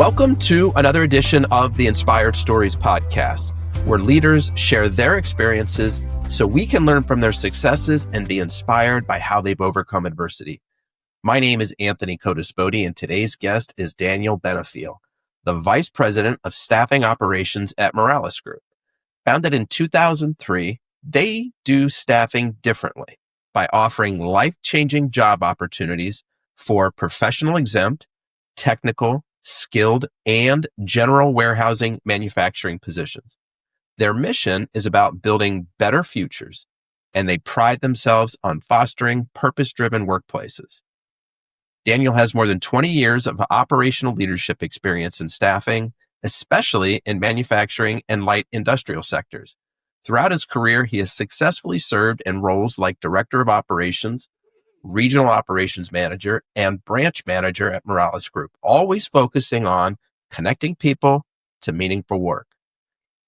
Welcome to another edition of the Inspired Stories podcast, where leaders share their experiences so we can learn from their successes and be inspired by how they've overcome adversity. My name is Anthony Codispoti, and today's guest is Daniel Benefiel, the Vice President of Staffing Operations at Morales Group. Founded in 2003, they do staffing differently by offering life-changing job opportunities for professional exempt, technical, skilled, and general warehousing manufacturing positions. Their mission is about building better futures, and they pride themselves on fostering purpose-driven workplaces. Daniel has more than 20 years of operational leadership experience in staffing, especially in manufacturing and light industrial sectors. Throughout his career, he has successfully served in roles like Director of Operations, Regional Operations Manager, and Branch Manager at Morales Group, always focusing on connecting people to meaningful work.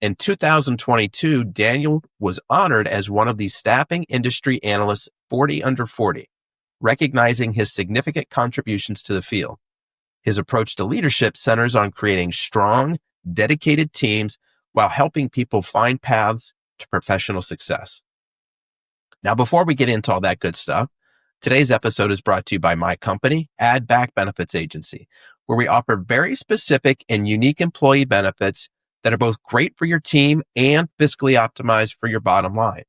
In 2022, Daniel was honored as one of the Staffing Industry Analysts 40 Under 40, recognizing his significant contributions to the field. His approach to leadership centers on creating strong, dedicated teams while helping people find paths to professional success. Now, before we get into all that good stuff, today's episode is brought to you by my company, Add Back Benefits Agency, where we offer very specific and unique employee benefits that are both great for your team and fiscally optimized for your bottom line.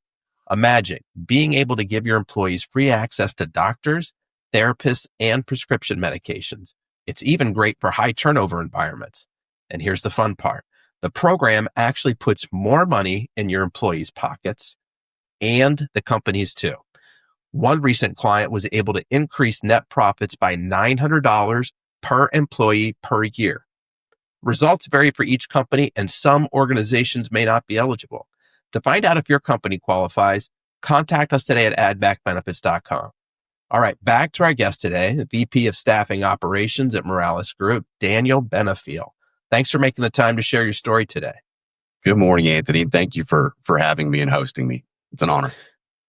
Imagine being able to give your employees free access to doctors, therapists, and prescription medications. It's even great for high turnover environments. And here's the fun part. The program actually puts more money in your employees' pockets and the company's too. One recent client was able to increase net profits by $900 per employee per year. Results vary for each company, and some organizations may not be eligible. To find out if your company qualifies, contact us today at addbackbenefits.com. All right, back to our guest today, the VP of Staffing Operations at Morales Group, Daniel Benefiel. Thanks for making the time to share your story today. Good morning, Anthony. Thank you for having me and hosting me. It's an honor.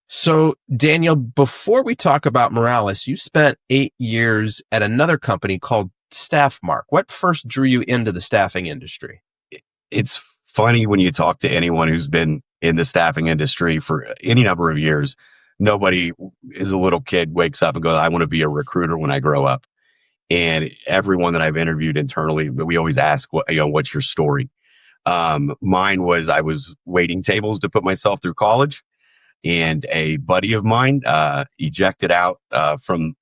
So, Daniel, before we talk about Morales, you spent 8 years at another company called Staffmark. What first drew you into the staffing industry? It's funny when you talk to anyone who's been in the staffing industry for any number of years. Nobody as a little kid wakes up and goes, I want to be a recruiter when I grow up. And everyone that I've interviewed internally, we always ask, what's your story? Mine was I was waiting tables to put myself through college. And a buddy of mine ejected out from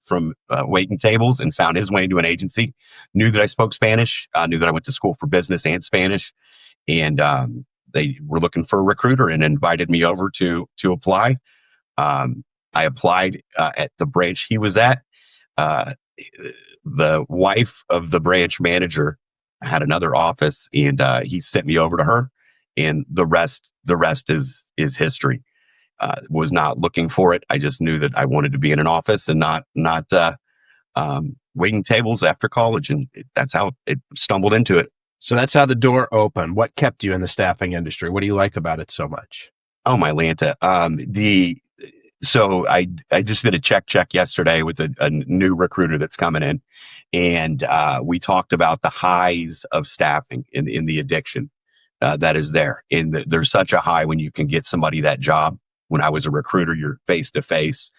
waiting tables and found his way into an agency. Knew that I spoke Spanish. Knew that I went to school for business and Spanish, and they were looking for a recruiter and invited me over to apply. I applied at the branch he was at. The wife of the branch manager had another office, and he sent me over to her. And the rest is history. Was not looking for it. I just knew that I wanted to be in an office and not waiting tables after college, and that's how it stumbled into it. So that's how the door opened. What kept you in the staffing industry? What do you like about it so much? Oh my Lanta. So I just did a check yesterday with a new recruiter that's coming in, and we talked about the highs of staffing in the addiction that is there. And there's such a high when you can get somebody that job. When I was a recruiter, you're face to face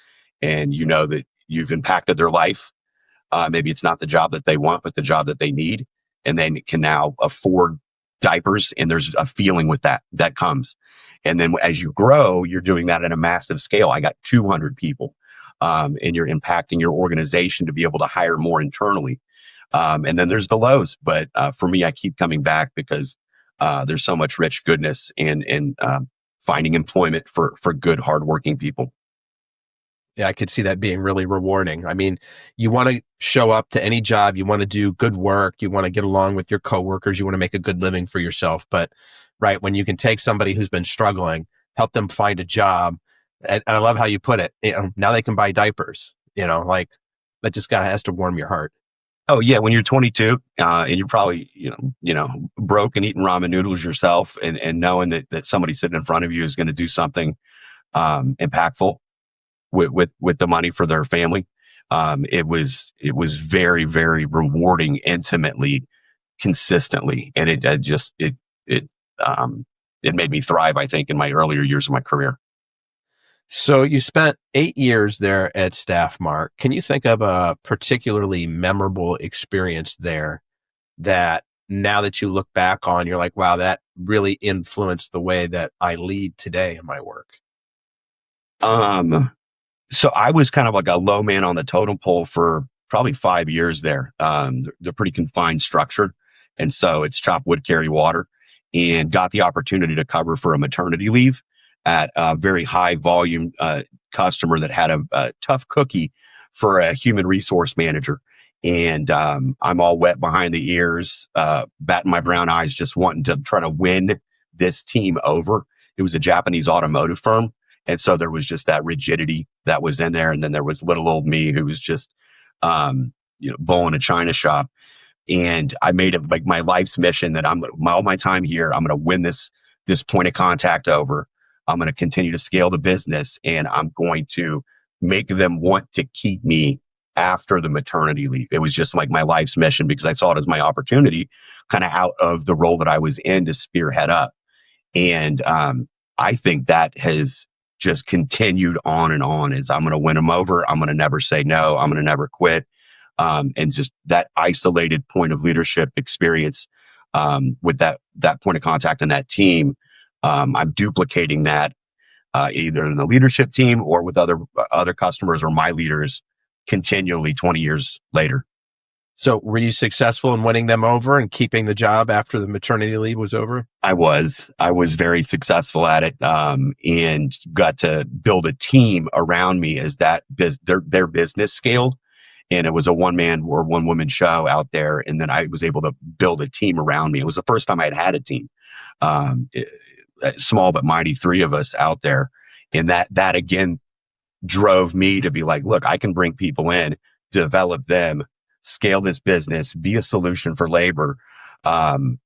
and you know that you've impacted their life. Maybe it's not the job that they want, but the job that they need. And then can now afford diapers. And there's a feeling with that comes. And then as you grow, you're doing that at a massive scale. I got 200 people and you're impacting your organization to be able to hire more internally. And then there's the lows. But for me, I keep coming back because there's so much rich goodness and finding employment for good, hardworking people. Yeah, I could see that being really rewarding. I mean, you want to show up to any job, you want to do good work, you want to get along with your coworkers, you want to make a good living for yourself. But right, when you can take somebody who's been struggling, help them find a job, and I love how you put it. Now they can buy diapers. Like that just has to warm your heart. Oh yeah, when you're 22 and you're probably broke and eating ramen noodles yourself, and knowing that somebody sitting in front of you is going to do something impactful with the money for their family, it was very, very rewarding intimately consistently, and it it made me thrive, I think, in my earlier years of my career. So you spent 8 years there at Staff Mark. Can you think of a particularly memorable experience there that now that you look back on, you're like, wow, that really influenced the way that I lead today in my work? Um, so I was kind of like a low man on the totem pole for probably 5 years there. They're pretty confined structure. And so it's chop wood, carry water, and got the opportunity to cover for a maternity leave at a very high volume customer that had a tough cookie for a human resource manager. And I'm all wet behind the ears, batting my brown eyes, just wanting to try to win this team over. It was a Japanese automotive firm. And so there was just that rigidity that was in there. And then there was little old me who was just, bowling a china shop. And I made it like my life's mission that all my time here, I'm going to win this point of contact over. I'm going to continue to scale the business, and I'm going to make them want to keep me after the maternity leave. It was just like my life's mission because I saw it as my opportunity kind of out of the role that I was in to spearhead up. And I think that has just continued on and on as I'm going to win them over. I'm going to never say no. I'm going to never quit. And just that isolated point of leadership experience with that point of contact and that team, I'm duplicating that either in the leadership team or with other customers or my leaders continually 20 years later. So were you successful in winning them over and keeping the job after the maternity leave was over? I was very successful at it, and got to build a team around me as their business scaled. And it was a one man or one woman show out there. And then I was able to build a team around me. It was the first time I'd had a team, small but mighty, three of us out there. And that again drove me to be like, look, I can bring people in, develop them, scale this business, be a solution for labor, and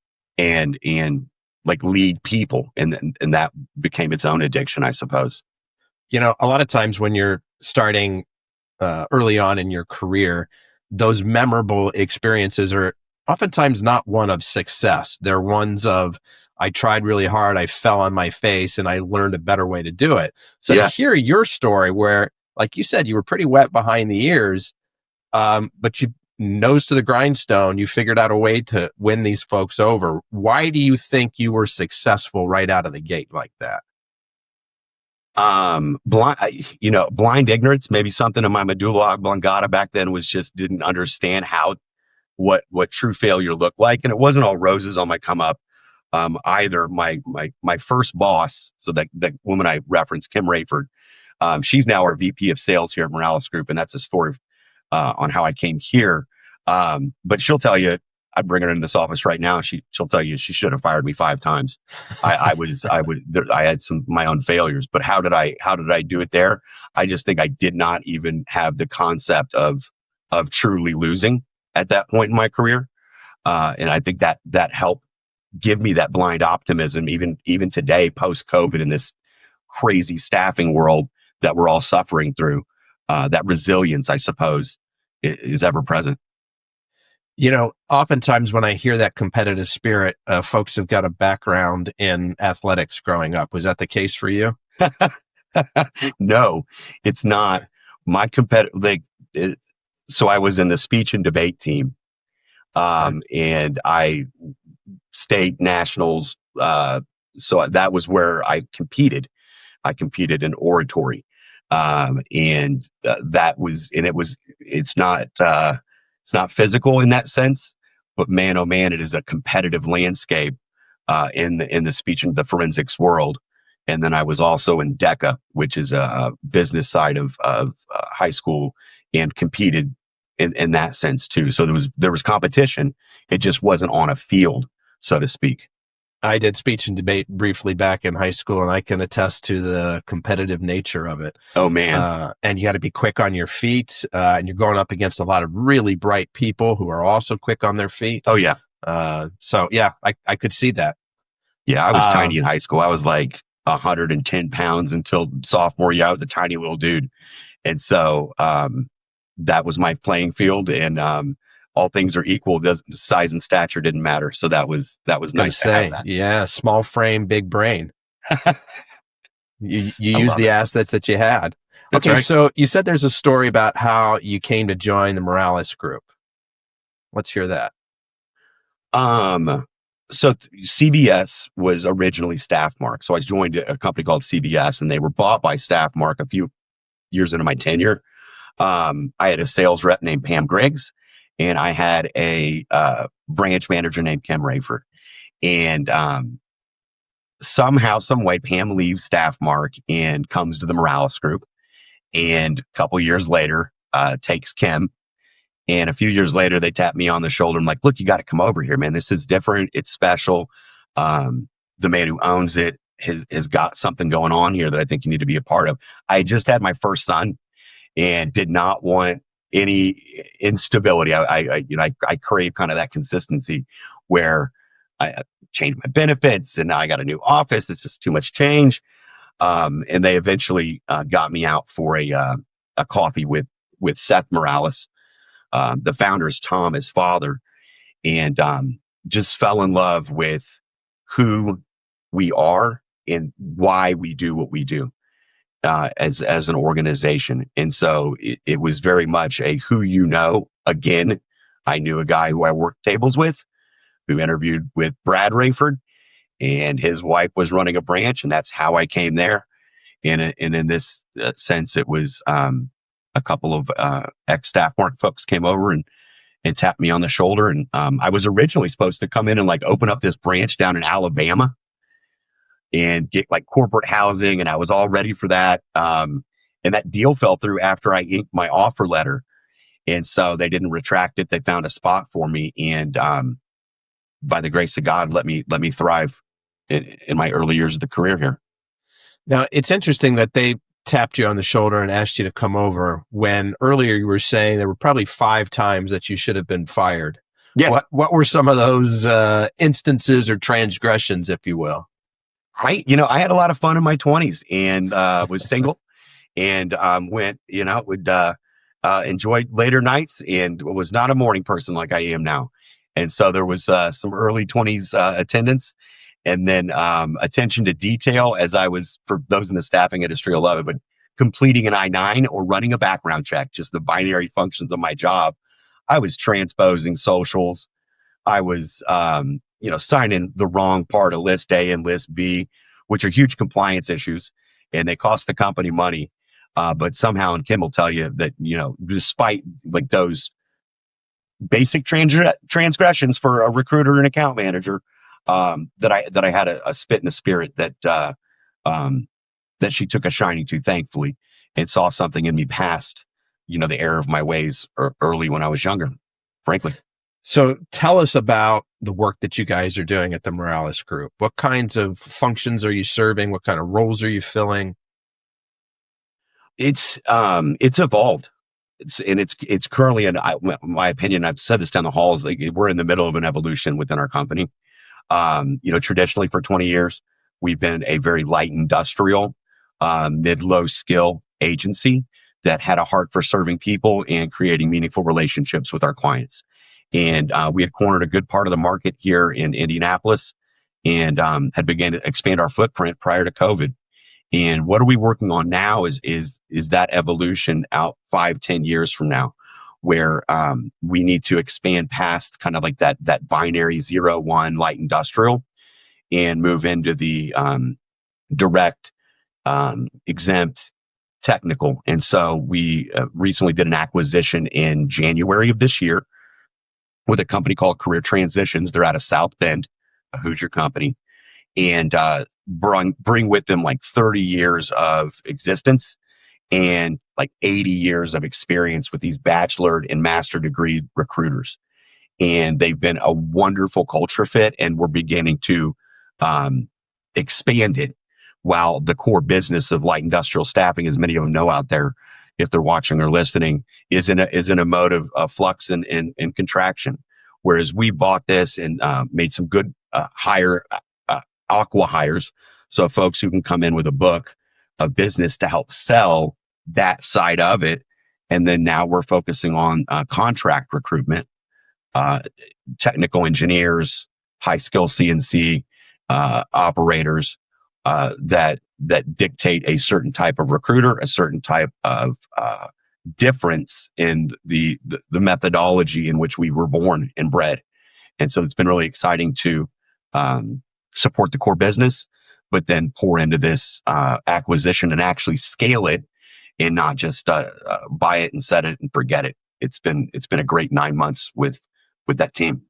like lead people. And that became its own addiction, I suppose. A lot of times when you're starting early on in your career, those memorable experiences are oftentimes not one of success. They're ones of, I tried really hard, I fell on my face, and I learned a better way to do it. So to hear your story where, like you said, you were pretty wet behind the ears, but you nose to the grindstone, you figured out a way to win these folks over. Why do you think you were successful right out of the gate like that? Blind ignorance, maybe something in my medulla oblongata back then was just didn't understand what true failure looked like. And it wasn't all roses on my come up. Either my first boss, so that woman I referenced, Kim Rayford, she's now our VP of sales here at Morales Group. And that's a story on how I came here. But she'll tell you, I'd bring her into this office right now. She'll tell you she should have fired me 5 times. I had my own failures, but how did I do it there? I just think I did not even have the concept of truly losing at that point in my career. And I think that helped give me that blind optimism, even today, post COVID, in this crazy staffing world that we're all suffering through. That resilience, I suppose, is ever present. Oftentimes when I hear that competitive spirit, folks have got a background in athletics growing up. Was that the case for you? No, it's not. My so I was in the speech and debate team, and I state nationals. So that was where I competed. I competed in oratory, and it's not physical in that sense, but man, oh man, it is a competitive landscape in the speech and the forensics world. And then I was also in DECA, which is a business side of high school, and competed in that sense too. So there was competition. It just wasn't on a field, so to speak. I did speech and debate briefly back in high school, and I can attest to the competitive nature of it. Oh, man. And you got to be quick on your feet, and you're going up against a lot of really bright people who are also quick on their feet. Oh, yeah. So, yeah, I could see that. Yeah, I was tiny in high school. I was like 110 pounds until sophomore year. I was a tiny little dude. And so that was my playing field. And all things are equal. The size and stature didn't matter. So that was Gonna nice to have say, yeah, small frame, big brain. that. You I use love the it. assets that you had. That's Okay, right. so you said there's a story about how you came to join the Morales Group. Let's hear that. So CBS was originally Staffmark. So I joined a company called CBS, and they were bought by Staffmark a few years into my tenure. I had a sales rep named Pam Griggs, and I had a branch manager named Kim Rayford. And somehow, some way, Pam leaves Staffmark and comes to the Morales Group. And a couple years later, takes Kim. And a few years later, they tapped me on the shoulder. I'm like, look, you got to come over here, man. This is different. It's special. The man who owns it has got something going on here that I think you need to be a part of. I just had my first son and did not want any instability. I crave kind of that consistency where I changed my benefits and now I got a new office. It's just too much change. And they eventually got me out for a coffee with Seth Morales. The founder is Tom, his father, and just fell in love with who we are and why we do what we do as an organization. And so it was very much a who you know. Again, I knew a guy who I worked tables with, who interviewed with Brad Rayford, and his wife was running a branch, and that's how I came there. And in this sense, it was a couple of ex-Staffmark folks came over and tapped me on the shoulder. And I was originally supposed to come in and like open up this branch down in Alabama and get like corporate housing. And I was all ready for that. And that deal fell through after I inked my offer letter. And so they didn't retract it. They found a spot for me. And by the grace of God, let me thrive in my early years of the career here. Now, it's interesting that they tapped you on the shoulder and asked you to come over when earlier you were saying there were probably 5 times that you should have been fired. Yeah. What were some of those instances or transgressions, if you will? I had a lot of fun in my 20s and was single and would enjoy later nights and was not a morning person like I am now. And so there was some early 20s attendance. And then attention to detail as I was, for those in the staffing industry, I love it, but completing an I-9 or running a background check, just the binary functions of my job. I was transposing socials. I was, signing the wrong part of list A and list B, which are huge compliance issues, and they cost the company money. But somehow, and Kim will tell you that, despite like those basic transgressions for a recruiter and account manager, that I had a spit in the spirit that she took a shining to, thankfully, and saw something in me past, the error of my ways early when I was younger, frankly. So tell us about the work that you guys are doing at the Morales Group. What kinds of functions are you serving? What kind of roles are you filling? It's evolved. It's currently, in my opinion, I've said this down the halls, like we're in the middle of an evolution within our company. Traditionally for 20 years, we've been a very light industrial, mid-low skill agency that had a heart for serving people and creating meaningful relationships with our clients. And we had cornered a good part of the market here in Indianapolis and had begun to expand our footprint prior to COVID. And what are we working on now is that evolution out 5-10 years from now, where we need to expand past kind of like that binary 0-1 light industrial and move into the direct, exempt technical. And so we recently did an acquisition in January of this year with a company called Career Transitions. They're out of South Bend, a Hoosier company, and bring with them like 30 years of existence and like 80 years of experience with these bachelor and master degree recruiters. And they've been a wonderful culture fit, and we're beginning to expand it, while the core business of light industrial staffing, as many of them know out there, if they're watching or listening, is in a mode of flux and contraction. Whereas we bought this and made some good aqua hires, so folks who can come in with a book of business to help sell that side of it. And then now we're focusing on contract recruitment uh, technical engineers, high skill CNC operators that dictate a certain type of recruiter, a certain type of difference in the methodology in which we were born and bred. And so it's been really exciting to support the core business, but then pour into this acquisition and actually scale it, and not just buy it and set it and forget it. It's been a great 9 months with that team.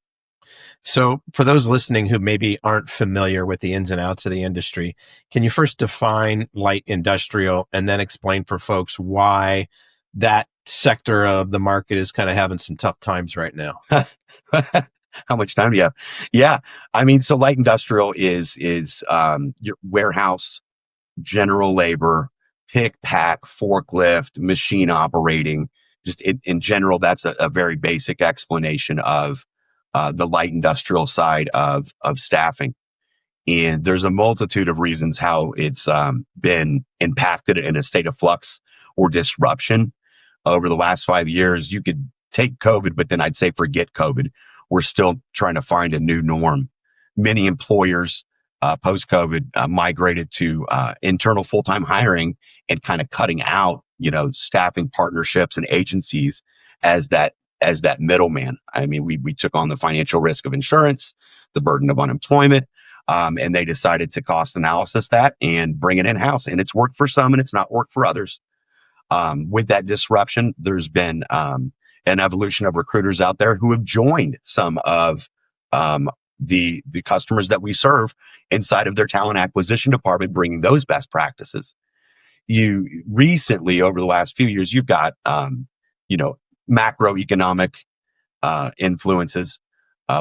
So, for those listening who maybe aren't familiar with the ins and outs of the industry, can you first define light industrial and then explain for folks why that sector of the market is kind of having some tough times right now? How much time do you have? Yeah, I mean, so light industrial is your warehouse, general labor, pick, pack, forklift, machine operating. Just in general, that's a very basic explanation of the light industrial side of staffing. And there's a multitude of reasons how it's been impacted in a state of flux or disruption over the last 5 years. You could take COVID, but then I'd say forget COVID. We're still trying to find a new norm. Many employers post-COVID migrated to internal full-time hiring and kind of cutting out, staffing partnerships and agencies as that middleman. I mean, we took on the financial risk of insurance, the burden of unemployment, and they decided to cost analysis that and bring it in-house. And it's worked for some and it's not worked for others. With that disruption, there's been an evolution of recruiters out there who have joined some of the customers that we serve inside of their talent acquisition department, bringing those best practices. You recently, over the last few years, you've got macroeconomic influences,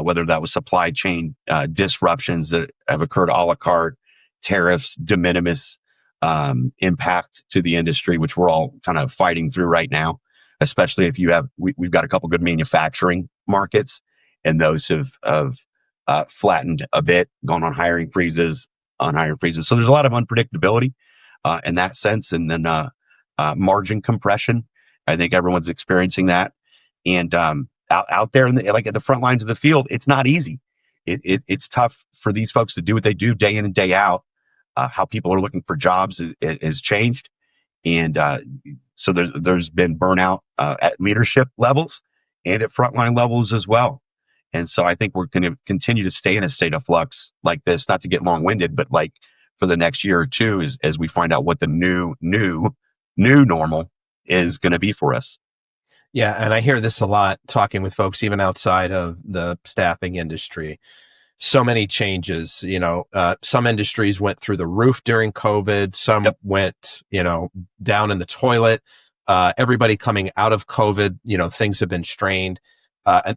whether that was supply chain disruptions that have occurred a la carte, tariffs, de minimis impact to the industry, which we're all kind of fighting through right now, especially if we've got a couple good manufacturing markets, and those have flattened a bit, gone on hiring freezes. So there's a lot of unpredictability in that sense. And then margin compression. I think everyone's experiencing that. And out there at the front lines of the field, it's not easy. It's tough for these folks to do what they do day in and day out. How people are looking for jobs has changed. And so there's been burnout at leadership levels and at frontline levels as well. And so I think we're going to continue to stay in a state of flux like this, not to get long-winded, but like for the next year or two, as we find out what the new normal is going to be for us. Yeah, and I hear this a lot talking with folks even outside of the staffing industry. So many changes, some industries went through the roof during COVID. Some went, down in the toilet. Everybody coming out of COVID, things have been strained.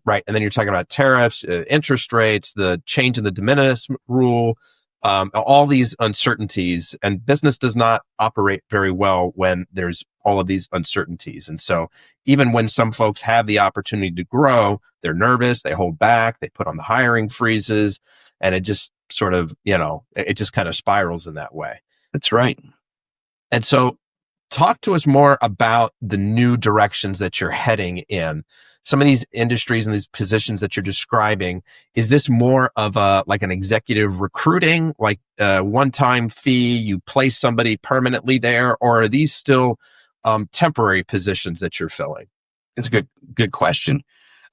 Right. And then you're talking about tariffs, interest rates, the change in the de minimis rule, all these uncertainties, and business does not operate very well when there's all of these uncertainties. And so even when some folks have the opportunity to grow, they're nervous, they hold back, they put on the hiring freezes, and it just sort of, it just kind of spirals in that way. That's right. And so talk to us more about the new directions that you're heading in. Some of these industries and these positions that you're describing, is this more of like an executive recruiting, like a one-time fee, you place somebody permanently there, or are these still temporary positions that you're filling? It's a good question.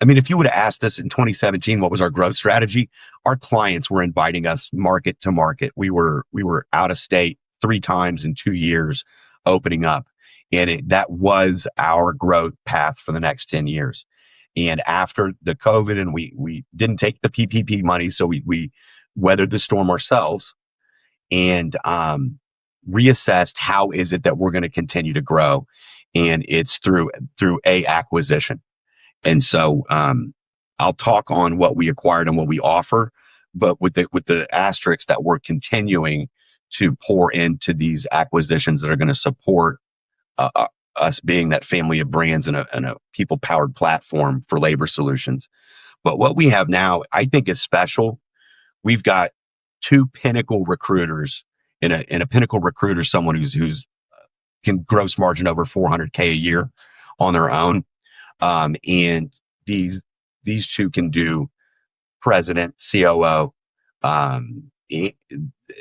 I mean, if you would have asked us in 2017, what was our growth strategy? Our clients were inviting us market to market. We were out of state 3 times in 2 years, opening up. And that was our growth path for the next 10 years. And after the COVID, and we didn't take the PPP money, so we weathered the storm ourselves and reassessed how is it that we're going to continue to grow. And it's through a acquisition. And so I'll talk on what we acquired and what we offer, but with the asterisk that we're continuing to pour into these acquisitions that are going to support us being that family of brands and a people-powered platform for labor solutions. But what we have now, I think, is special. We've got 2 pinnacle recruiters. In a pinnacle recruiter, someone who's can gross margin over $400K a year on their own. And these these two can do president, COO, um, i-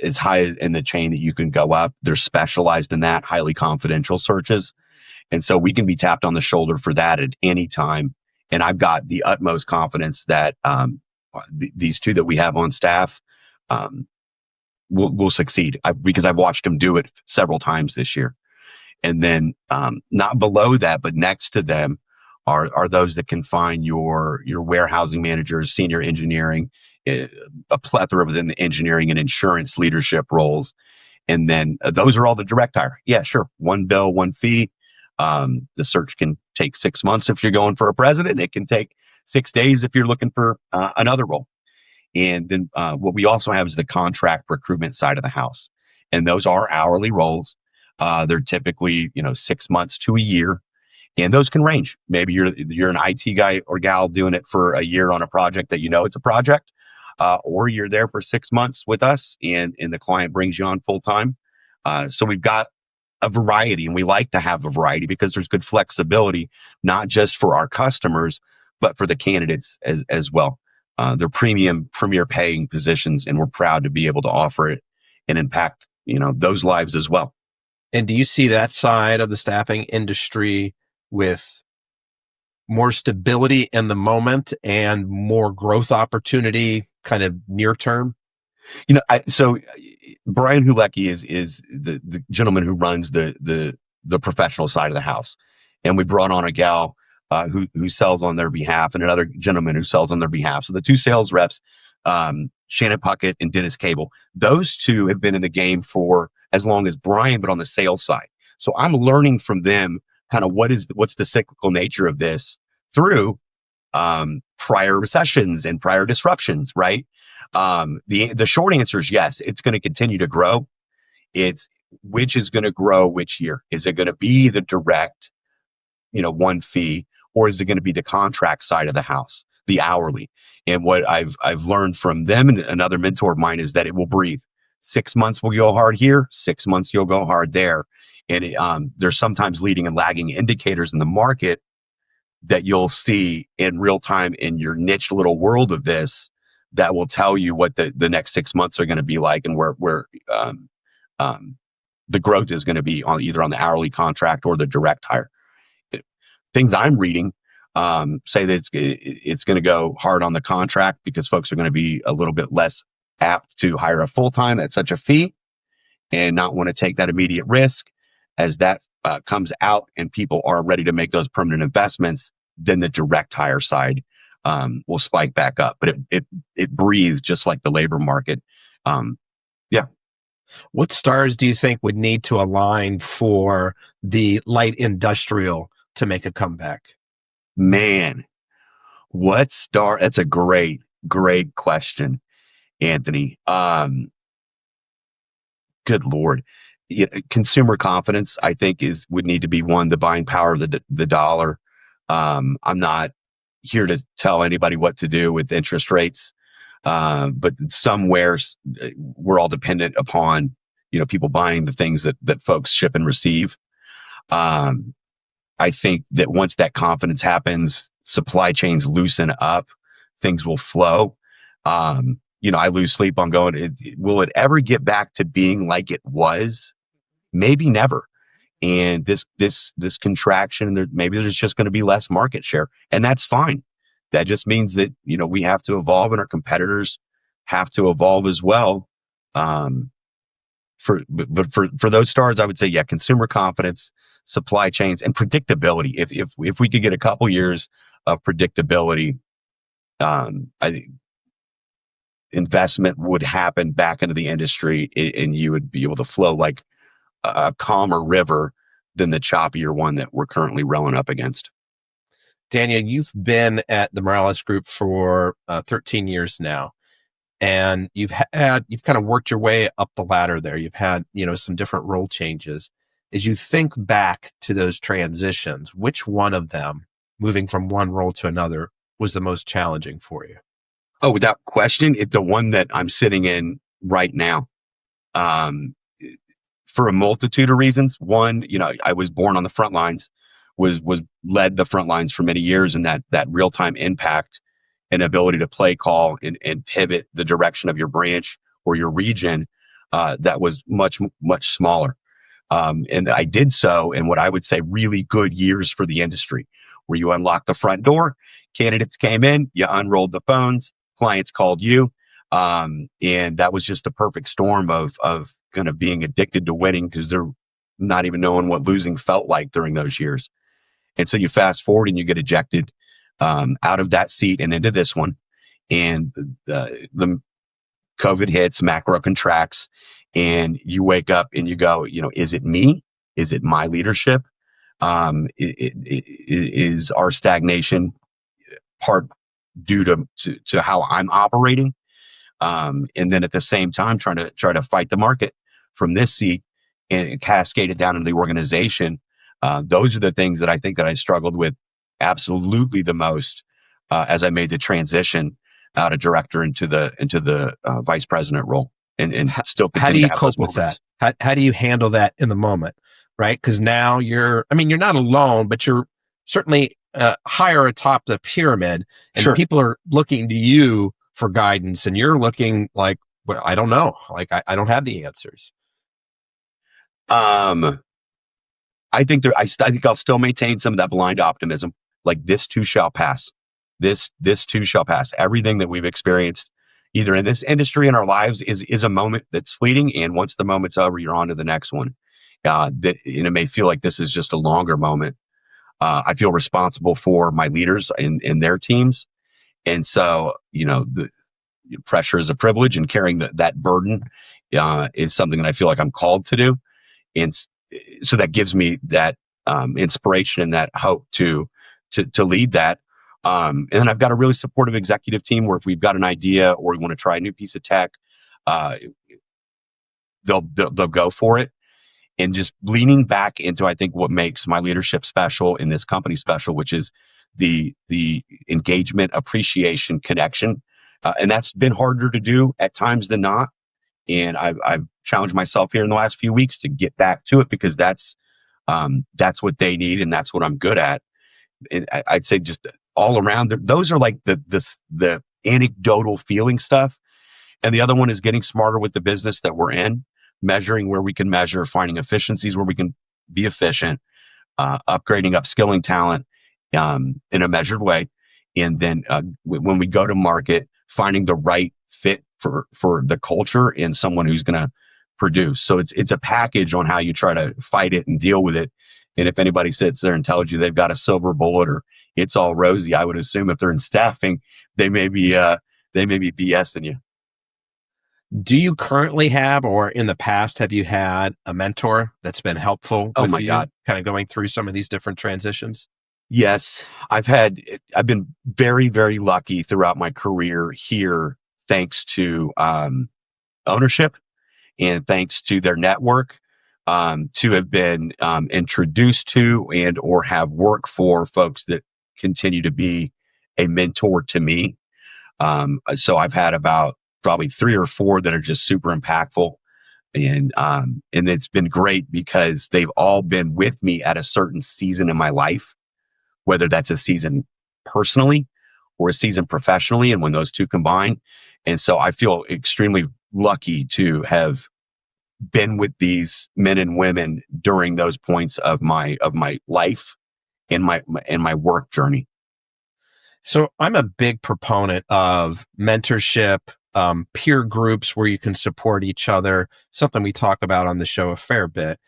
as high in the chain that you can go up. They're specialized in that, highly confidential searches. And so we can be tapped on the shoulder for that at any time. And I've got the utmost confidence that these two that we have on staff um, will succeed because I've watched them do it several times this year. And then not below that, but next to them are those that can find your warehousing managers, senior engineering, a plethora within the engineering and insurance leadership roles. And then those are all the direct hire. Yeah, sure. One bill, one fee. The search can take 6 months if you're going for a president. It can take 6 days if you're looking for another role. And then what we also have is the contract recruitment side of the house. And those are hourly roles. They're typically, 6 months to a year. And those can range. Maybe you're an IT guy or gal doing it for a year on a project that it's a project, or you're there for 6 months with us and the client brings you on full time. So we've got a variety, and we like to have a variety because there's good flexibility, not just for our customers, but for the candidates as well. They're premier paying positions, and we're proud to be able to offer it and impact, those lives as well. And do you see that side of the staffing industry with more stability in the moment and more growth opportunity kind of near term? So Brian Hulecki is the gentleman who runs the professional side of the house, and we brought on a gal who sells on their behalf, and another gentleman who sells on their behalf. So the two sales reps, Shannon Puckett and Dennis Cable, those two have been in the game for as long as Brian, but on the sales side. So I'm learning from them kind of what's the cyclical nature of this through prior recessions and prior disruptions, right? The short answer is yes, it's going to continue to grow. It's which is going to grow which year. Is it going to be the direct, one fee, or is it going to be the contract side of the house, the hourly? And what I've learned from them and another mentor of mine is that it will breathe. 6 months will go hard here, 6 months you'll go hard there. And there's sometimes leading and lagging indicators in the market that you'll see in real time in your niche little world of this that will tell you what the next 6 months are going to be like, and where the growth is going to be on either on the hourly contract or the direct hire. Things I'm reading say that it's going to go hard on the contract because folks are going to be a little bit less apt to hire a full-time at such a fee and not want to take that immediate risk. As that comes out and people are ready to make those permanent investments, then the direct hire side will spike back up. But it breathes just like the labor market. Yeah. What stars do you think would need to align for the light industrial to make a comeback? Man, what star? That's a great question, Anthony. Good Lord. Consumer confidence, I think, would need to be one, the buying power of the dollar. I'm not here to tell anybody what to do with interest rates. But somewhere we're all dependent upon, people buying the things that folks ship and receive. I think that once that confidence happens, supply chains loosen up, things will flow. I lose sleep on going, will it ever get back to being like it was? Maybe never. And this contraction, maybe there's just going to be less market share, and that's fine. That just means that, we have to evolve and our competitors have to evolve as well. For those stars, I would say, yeah, consumer confidence, supply chains, and predictability. If we could get a couple years of predictability, I think investment would happen back into the industry, and you would be able to flow like a calmer river than the choppier one that we're currently rolling up against. Daniel, you've been at the Morales Group for 13 years now, and you've kind of worked your way up the ladder there. You've had, some different role changes. As you think back to those transitions, which one of them, moving from one role to another, was the most challenging for you? Oh, without question, it's the one that I'm sitting in right now. For a multitude of reasons. One, I was born on the front lines, was led the front lines for many years, and that real-time impact an ability to play call and pivot the direction of your branch or your region that was much, much smaller. And I did so in what I would say really good years for the industry, where you unlocked the front door, candidates came in, you unrolled the phones, clients called you. And that was just the perfect storm of kind of being addicted to winning because they're not even knowing what losing felt like during those years. And so you fast forward and you get ejected out of that seat and into this one. And the COVID hits, macro contracts, and you wake up and you go, is it me? Is it my leadership? Is our stagnation part due to how I'm operating? And then at the same time, try to fight the market from this seat and cascade it down into the organization. Those are the things that I think that I struggled with absolutely the most as I made the transition out of director into the vice president role, and still How do continue you to have cope those with moments. that? How do you handle that in the moment, right? Because now you're not alone, but you're certainly higher atop the pyramid, and Sure. people are looking to you for guidance, and you're looking like, well, I don't know, like I don't have the answers. I think I think I'll still maintain some of that blind optimism. Like this too shall pass. This too shall pass. Everything that we've experienced, either in this industry in our lives, is a moment that's fleeting, and once the moment's over, you're on to the next one. It may feel like this is just a longer moment. I feel responsible for my leaders and their teams, and so the pressure is a privilege, and carrying that burden is something that I feel like I'm called to do. And so that gives me that inspiration and that hope to lead that. And then I've got a really supportive executive team where if we've got an idea or we want to try a new piece of tech, they'll go for it. And just leaning back into, I think, what makes my leadership special and this company special, which is the engagement, appreciation, connection. And that's been harder to do at times than not. And I've challenged myself here in the last few weeks to get back to it because that's what they need and that's what I'm good at. And I'd say just all around, those are like the anecdotal feeling stuff. And the other one is getting smarter with the business that we're in, measuring where we can measure, finding efficiencies where we can be efficient, upgrading, upskilling talent in a measured way. And then when we go to market, finding the right fit for the culture and someone who's going to produce. So it's a package on how you try to fight it and deal with it. And if anybody sits there and tells you they've got a silver bullet or it's all rosy, I would assume if they're in staffing, they may be BSing you. Do you currently have, or in the past, have you had a mentor that's been helpful Oh with my you God. kind of going through some of these different transitions? Yes, I've been very, very lucky throughout my career here, thanks to ownership and thanks to their network, to have been introduced to and or have worked for folks that continue to be a mentor to me. So I've had about probably 3 or 4 that are just super impactful. And it's been great because they've all been with me at a certain season in my life, whether that's a season personally or a season professionally, and when those two combine. And so I feel extremely lucky to have been with these men and women during those points of my life and my work journey. So I'm a big proponent of mentorship, peer groups where you can support each other, something we talk about on the show a fair bit.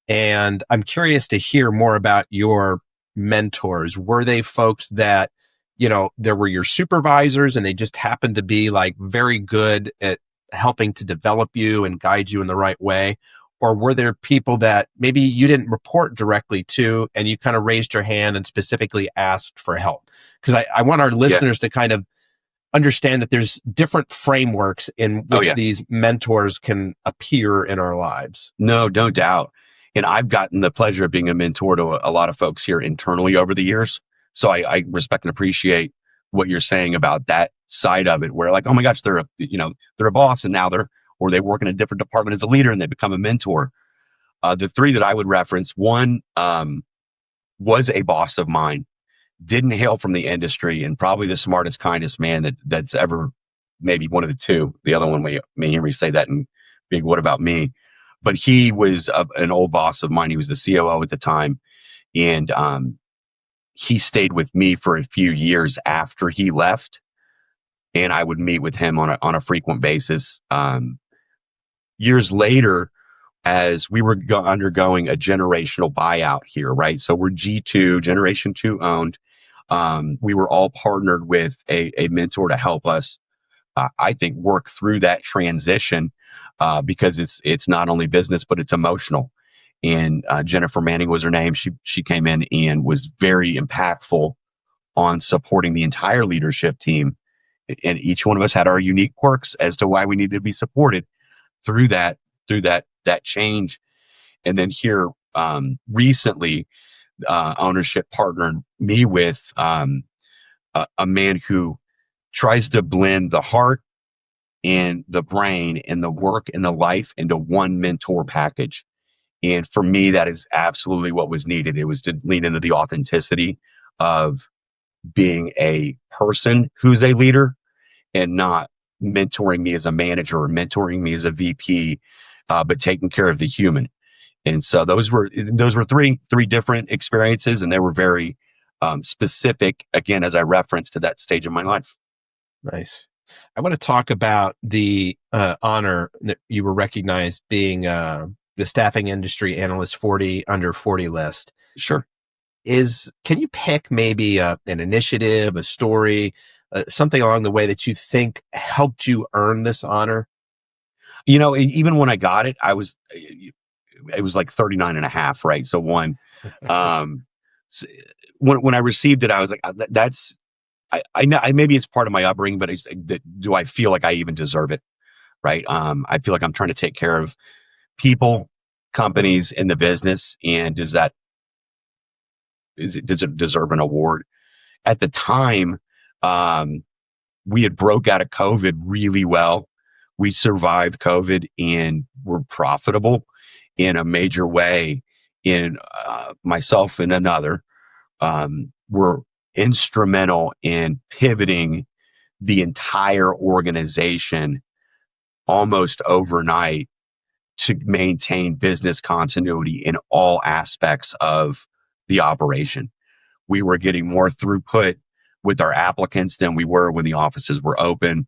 And I'm curious to hear more about your mentors. Were they folks that, there were your supervisors and they just happened to be like very good at helping to develop you and guide you in the right way? Or were there people that maybe you didn't report directly to and you kind of raised your hand and specifically asked for help? Because I want our Yeah. listeners to kind of understand that there's different frameworks in Oh which yeah. these mentors can appear in our lives. No doubt. And I've gotten the pleasure of being a mentor to a lot of folks here internally over the years. So I respect and appreciate what you're saying about that side of it, where like, oh my gosh, they're a boss and now they work in a different department as a leader and they become a mentor. The 3 that I would reference, one was a boss of mine didn't hail from the industry, and probably the smartest, kindest man that's ever, maybe one of the two. The other one may hear me say that and be, what about me? But he was an old boss of mine. He was the COO at the time, and he stayed with me for a few years after he left, and I would meet with him on a frequent basis. Years later, as we were undergoing a generational buyout here, right? So we're G2, Generation 2 owned. We were all partnered with a mentor to help us, I think, work through that transition, because it's not only business, but it's emotional. And Jennifer Manning was her name. She came in and was very impactful on supporting the entire leadership team. And each one of us had our unique quirks as to why we needed to be supported through that change. And then here, recently, ownership partnered me with a man who tries to blend the heart and the brain and the work and the life into one mentor package. And for me, that is absolutely what was needed. It was to lean into the authenticity of being a person who's a leader, and not mentoring me as a manager or mentoring me as a VP, but taking care of the human. And so those were three different experiences, and they were very specific, again, as I referenced, to that stage of my life. Nice. I want to talk about the honor that you were recognized being the Staffing Industry Analyst 40 under 40 list. Sure. Can you pick maybe an initiative, a story, something along the way that you think helped you earn this honor? Even when I got it, it was like 39 and a half, right? So when I received it, I was like, I know maybe it's part of my upbringing, but do I feel like I even deserve it? Right. I feel like I'm trying to take care of people, companies in the business. And does it deserve an award? At the time, we had broke out of COVID really well. We survived COVID and were profitable in a major way. In myself and another were instrumental in pivoting the entire organization almost overnight to maintain business continuity in all aspects of the operation. We were getting more throughput with our applicants than we were when the offices were open.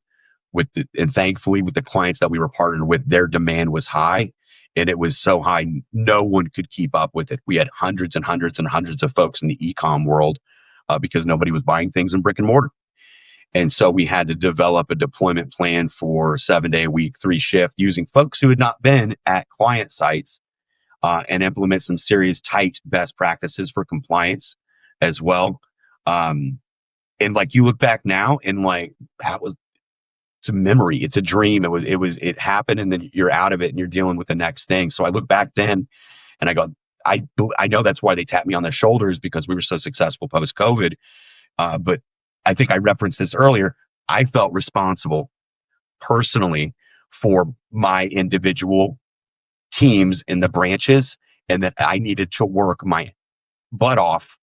And thankfully, with the clients that we were partnered with, their demand was high, and it was so high no one could keep up with it. We had hundreds and hundreds and hundreds of folks in the e-com world because nobody was buying things in brick and mortar. And so we had to develop a deployment plan for 7-day a week, 3 shift, using folks who had not been at client sites, and implement some serious tight best practices for compliance as well. And like, you look back now and like, it's a memory, it's a dream. It happened, and then you're out of it and you're dealing with the next thing. So I look back then and I go, I know that's why they tapped me on the shoulders, because we were so successful post COVID. But I think I referenced this earlier. I felt responsible personally for my individual teams in the branches, and that I needed to work my butt off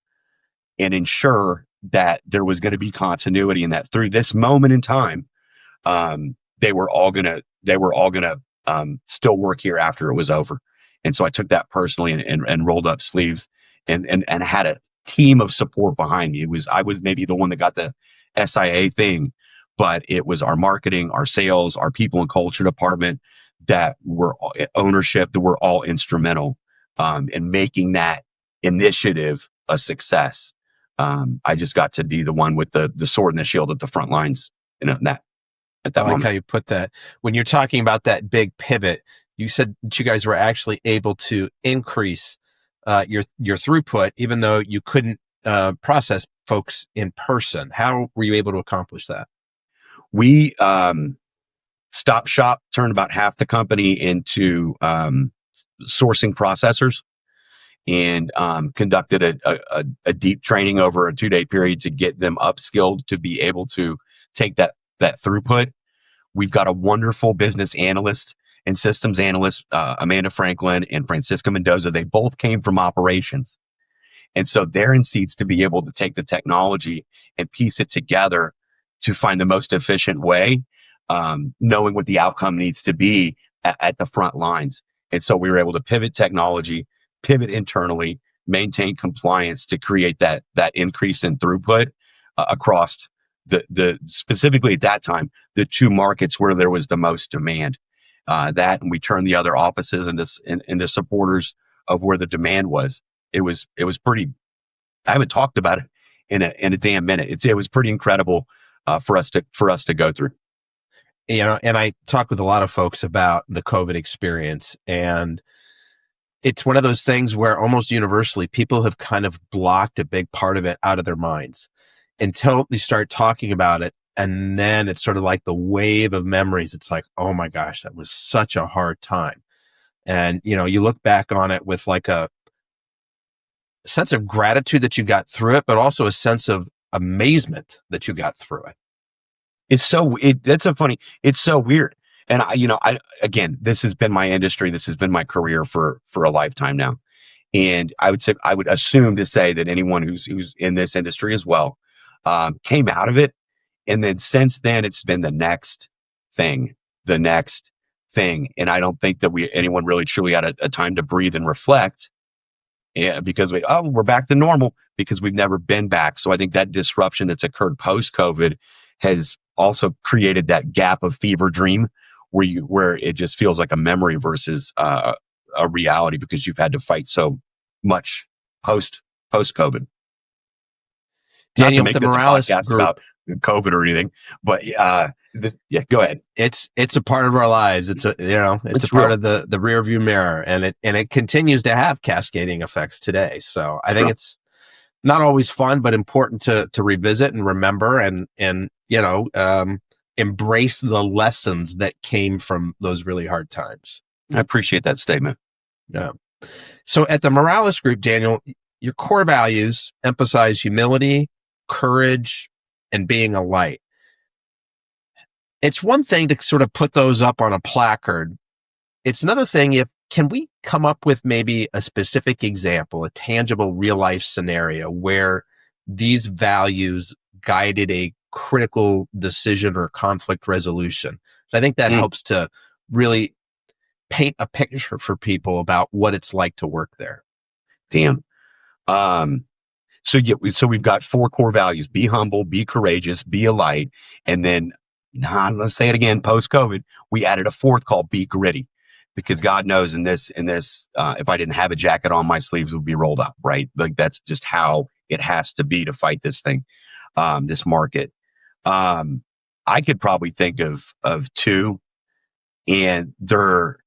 and ensure that there was going to be continuity, and that through this moment in time, they were all gonna still work here after it was over. And so I took that personally and rolled up sleeves and had a team of support behind me. I was maybe the one that got the SIA thing, but it was our marketing, our sales, our people and culture department that were ownership, that were all instrumental in making that initiative a success. I just got to be the one with the sword and the shield at the front lines, at that I like moment. how you put that. When you're talking about that big pivot, you said that you guys were actually able to increase your throughput, even though you couldn't process folks in person. How were you able to accomplish that? We stop shop, turned about half the company into sourcing processors, and conducted a deep training over a 2-day period to get them upskilled to be able to take that throughput. We've got a wonderful business analyst and systems analyst, Amanda Franklin and Francisco Mendoza. They both came from operations. And so they're in seats to be able to take the technology and piece it together to find the most efficient way, knowing what the outcome needs to be at the front lines. And so we were able to pivot technology, pivot internally, maintain compliance to create that increase in throughput across the specifically at that time, the two markets where there was the most demand. That, and we turned the other offices into supporters of where the demand was. It was pretty. I haven't talked about it in a damn minute. It was pretty incredible for us to go through. And I talk with a lot of folks about the COVID experience, and it's one of those things where almost universally people have kind of blocked a big part of it out of their minds until they start talking about it. And then it's sort of like the wave of memories. It's like, oh my gosh, that was such a hard time. And, you look back on it with like a sense of gratitude that you got through it, but also a sense of amazement that you got through it. It's so weird. And again, this has been my industry. This has been my career for a lifetime now. And I would assume to say that anyone who's in this industry as well, came out of it. And then since then, it's been the next thing. And I don't think that anyone really truly had a time to breathe and reflect, because we're back to normal, because we've never been back. So I think that disruption that's occurred post-COVID has also created that gap of fever dream where it just feels like a memory versus a reality, because you've had to fight so much post-COVID. Daniel, not to make this a podcast about COVID or anything, but go ahead. It's a part of our lives. It's a part of the rear view mirror, and it continues to have cascading effects today. So I think it's not always fun, but important to revisit and remember, and embrace the lessons that came from those really hard times. I appreciate that statement. Yeah. So at the Morales Group, Daniel, your core values emphasize humility, courage, and being a light. It's one thing to sort of put those up on a placard. It's another thing can we come up with maybe a specific example, a tangible real life scenario where these values guided a critical decision or conflict resolution? So I think that helps to really paint a picture for people about what it's like to work there. Damn. So we've got 4 core values: be humble, be courageous, be a light. And then, I'm going to say it again, post-COVID, we added a 4th called be gritty, because God knows in this, if I didn't have a jacket on, my sleeves would be rolled up, right? Like that's just how it has to be to fight this thing, this market. I could probably think of 2, and they're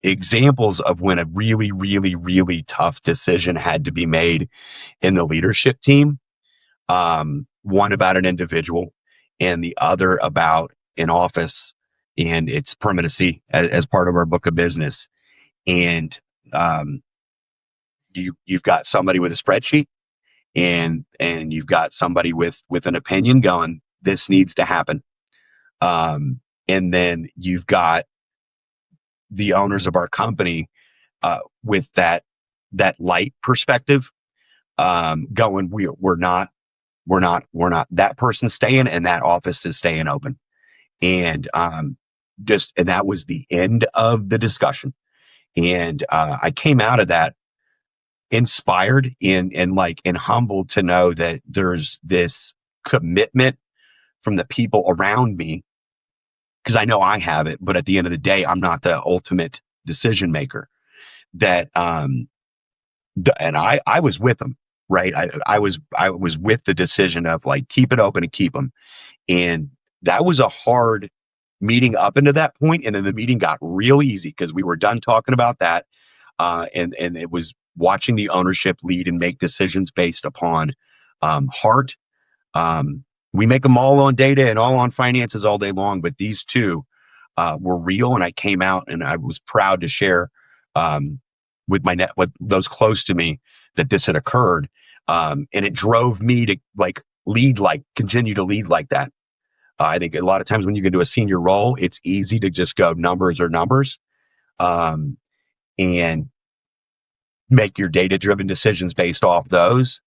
examples of when a really, really, really tough decision had to be made in the leadership team. One about an individual, and the other about an office and its permanency as part of our book of business. And you've got somebody with a spreadsheet, and you've got somebody with an opinion going, this needs to happen. And then you've got the owners of our company with that light perspective, going, we're not that person staying, and that office is staying open. And and that was the end of the discussion. And I came out of that inspired and humbled to know that there's this commitment from the people around me, because I know I have it, but at the end of the day, I'm not the ultimate decision maker. That and I was with them, right? I was with the decision of like, keep it open and keep them. And that was a hard meeting up into that point. And then the meeting got real easy because we were done talking about that. And it was watching the ownership lead and make decisions based upon heart. We make them all on data and all on finances all day long, but these 2 were real. And I came out and I was proud to share with with those close to me that this had occurred. And it drove me to continue to lead like that. I think a lot of times when you get into a senior role, it's easy to just go numbers are numbers. And make your data-driven decisions based off those.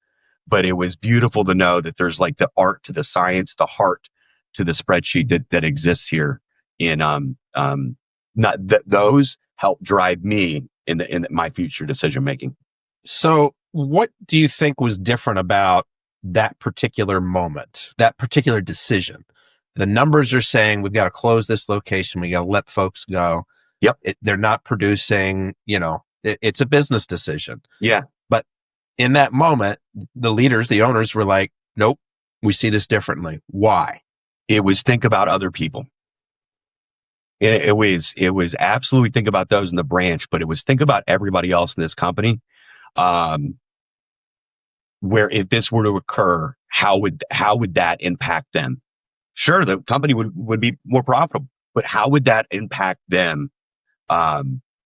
But it was beautiful to know that there's like the art to the science, the heart to the spreadsheet that exists here. In not that those help drive me in my future decision making. So what do you think was different about that particular moment, that particular decision? The numbers are saying we've got to close this location. We got to let folks go. Yep. They're not producing, it's a business decision. Yeah. But in that moment, the leaders, the owners were like, nope, we see this differently. Why? It was think about other people. It was absolutely think about those in the branch, but it was think about everybody else in this company. Where if this were to occur, how would that impact them? Sure, the company would be more profitable, but how would that impact them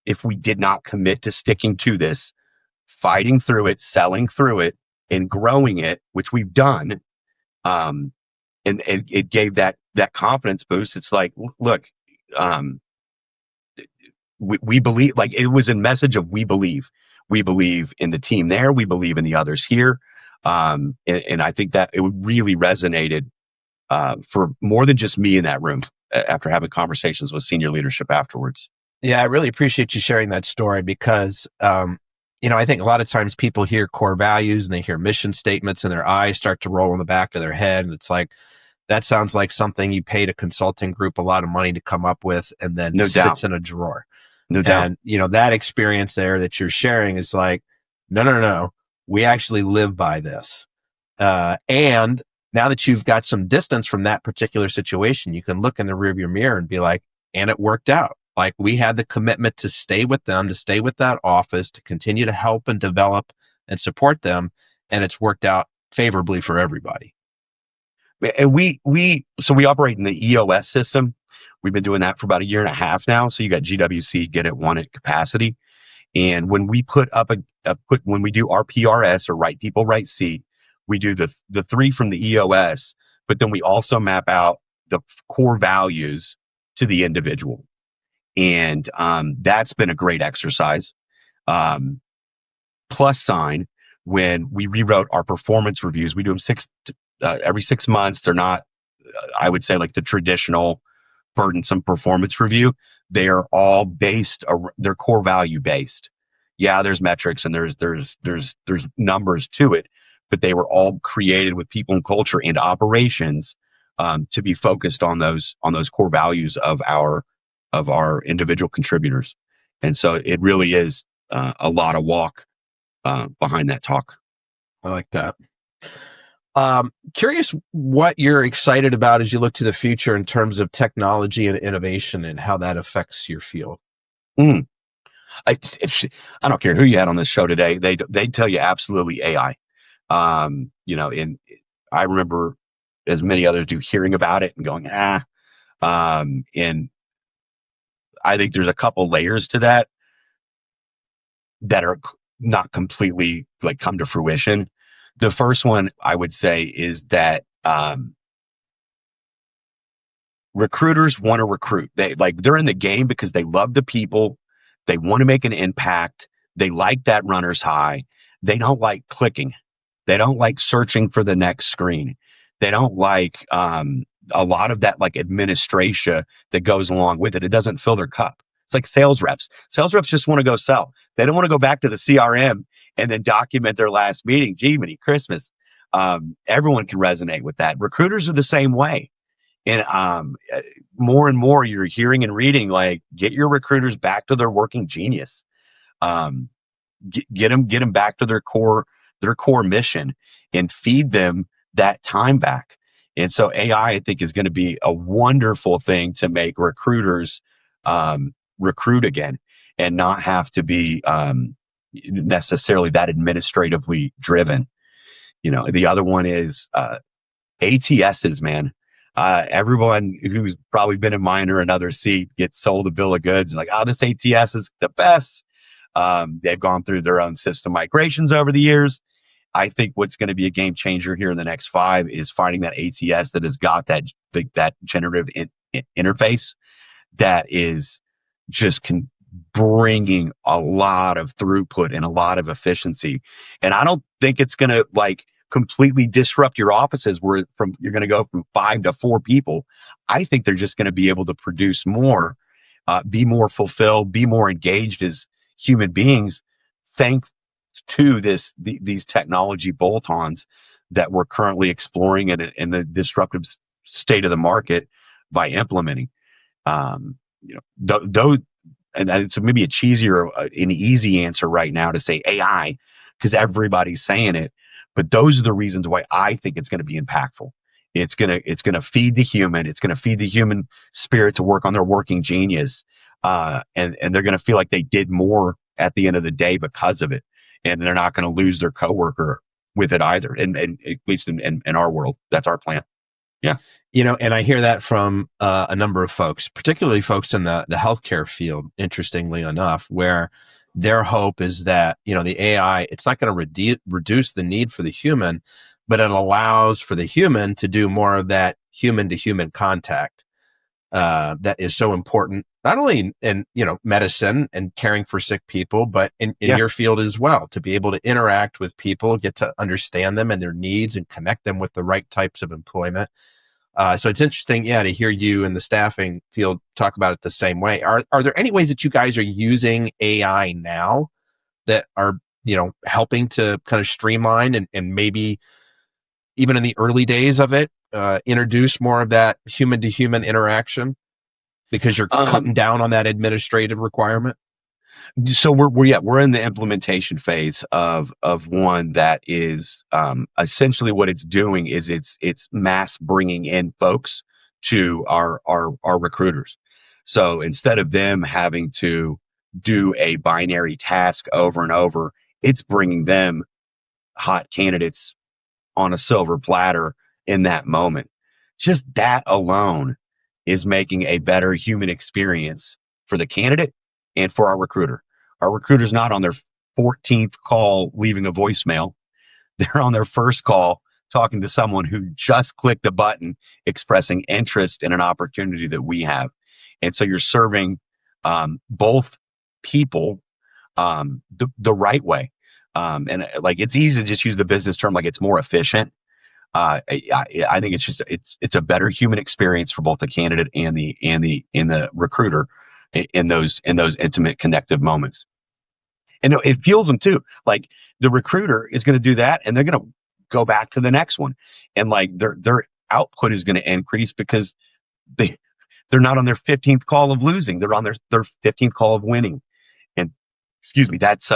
if we did not commit to sticking to this, fighting through it, selling through it, and growing it, which we've done. And it gave that confidence boost. It's like, look, we believe, like it was a message of we believe in the team there. We believe in the others here. And I think that it really resonated for more than just me in that room after having conversations with senior leadership afterwards. Yeah, I really appreciate you sharing that story because, I think a lot of times people hear core values and they hear mission statements and their eyes start to roll in the back of their head. And it's like, that sounds like something you paid a consulting group a lot of money to come up with and then sits in a drawer. No doubt. And, that experience there that you're sharing is like, no. We actually live by this. And now that you've got some distance from that particular situation, you can look in the rearview mirror and be like, and it worked out. Like we had the commitment to stay with them, to stay with that office, to continue to help and develop and support them. And it's worked out favorably for everybody. And we operate in the EOS system. We've been doing that for about 1.5 years now. So you got GWC, get it, want it capacity. And when we put up when we do our PRS or right people, right seat, we do the 3 from the EOS, but then we also map out the core values to the individual. And that's been a great exercise. Plus sign, when we rewrote our performance reviews, we do them every 6 months. They're not, I would say, like the traditional burdensome performance review. They are all based, they're core value based. Yeah, there's metrics and there's numbers to it, but they were all created with people and culture and operations to be focused on those core values of our individual contributors. And so it really is a lot of walk behind that talk. I like that. Curious what you're excited about as you look to the future in terms of technology and innovation and how that affects your field. I don't care who you had on this show today. They tell you absolutely AI. And I remember, as many others do, hearing about it and going, and I think there's a couple layers to that are not completely like come to fruition. The first one I would say is that recruiters want to recruit. They're in the game because they love the people. They want to make an impact. They like that runner's high. They don't like clicking. They don't like searching for the next screen. They don't like a lot of that like administration that goes along with it. It doesn't fill their cup. It's like sales reps. Sales reps just want to go sell. They don't want to go back to the CRM and then document their last meeting. Gee, Merry Christmas. Everyone can resonate with that. Recruiters are the same way. And more and more you're hearing and reading, like, get your recruiters back to their working genius. Get them back to their core mission and feed them that time back. And so AI, I think, is going to be a wonderful thing to make recruiters recruit again and not have to be necessarily that administratively driven. The other one is ATSs, man. Everyone who's probably been in mine or another seat gets sold a bill of goods and like, oh, this ATS is the best. They've gone through their own system migrations over the years. I think what's going to be a game changer here in the next 5 is finding that ATS that has got that generative interface that is just bringing a lot of throughput and a lot of efficiency. And I don't think it's going to like completely disrupt your offices where you're going to go from 5 to 4 people. I think they're just going to be able to produce more, be more fulfilled, be more engaged as human beings, thanks to these technology bolt-ons that we're currently exploring in the disruptive state of the market by implementing. Though, and it's maybe a cheesy or an easy answer right now to say AI because everybody's saying it, but those are the reasons why I think it's going to be impactful. It's gonna feed the human. It's gonna feed the human spirit to work on their working genius, and they're gonna feel like they did more at the end of the day because of it, and they're not gonna lose their coworker with it either. And at least in our world, that's our plan. Yeah. And I hear that from a number of folks, particularly folks in the healthcare field, interestingly enough, where their hope is that, the AI, it's not going to reduce the need for the human, but it allows for the human to do more of that human to human contact that is so important, not only in, medicine and caring for sick people, but in your field as well, to be able to interact with people, get to understand them and their needs and connect them with the right types of employment. So it's interesting, to hear you in the staffing field talk about it the same way. Are there any ways that you guys are using AI now that are, helping to kind of streamline and maybe even in the early days of it, introduce more of that human to human interaction because you're cutting down on that administrative requirement? So we're in the implementation phase of one that is essentially what it's doing is it's mass bringing in folks to our recruiters. So instead of them having to do a binary task over and over, it's bringing them hot candidates on a silver platter in that moment. Just that alone is making a better human experience for the candidate and for our recruiter. Our recruiter's not on their 14th call leaving a voicemail. They're on their first call talking to someone who just clicked a button expressing interest in an opportunity that we have. And so you're serving both people the right way. And like it's easy to just use the business term like it's more efficient. I think it's a better human experience for both the candidate and the recruiter in those intimate connective moments. And it fuels them too. Like the recruiter is going to do that and they're going to go back to the next one. And like their output is going to increase because they're not on their 15th call of losing. They're on their 15th call of winning. And excuse me, that's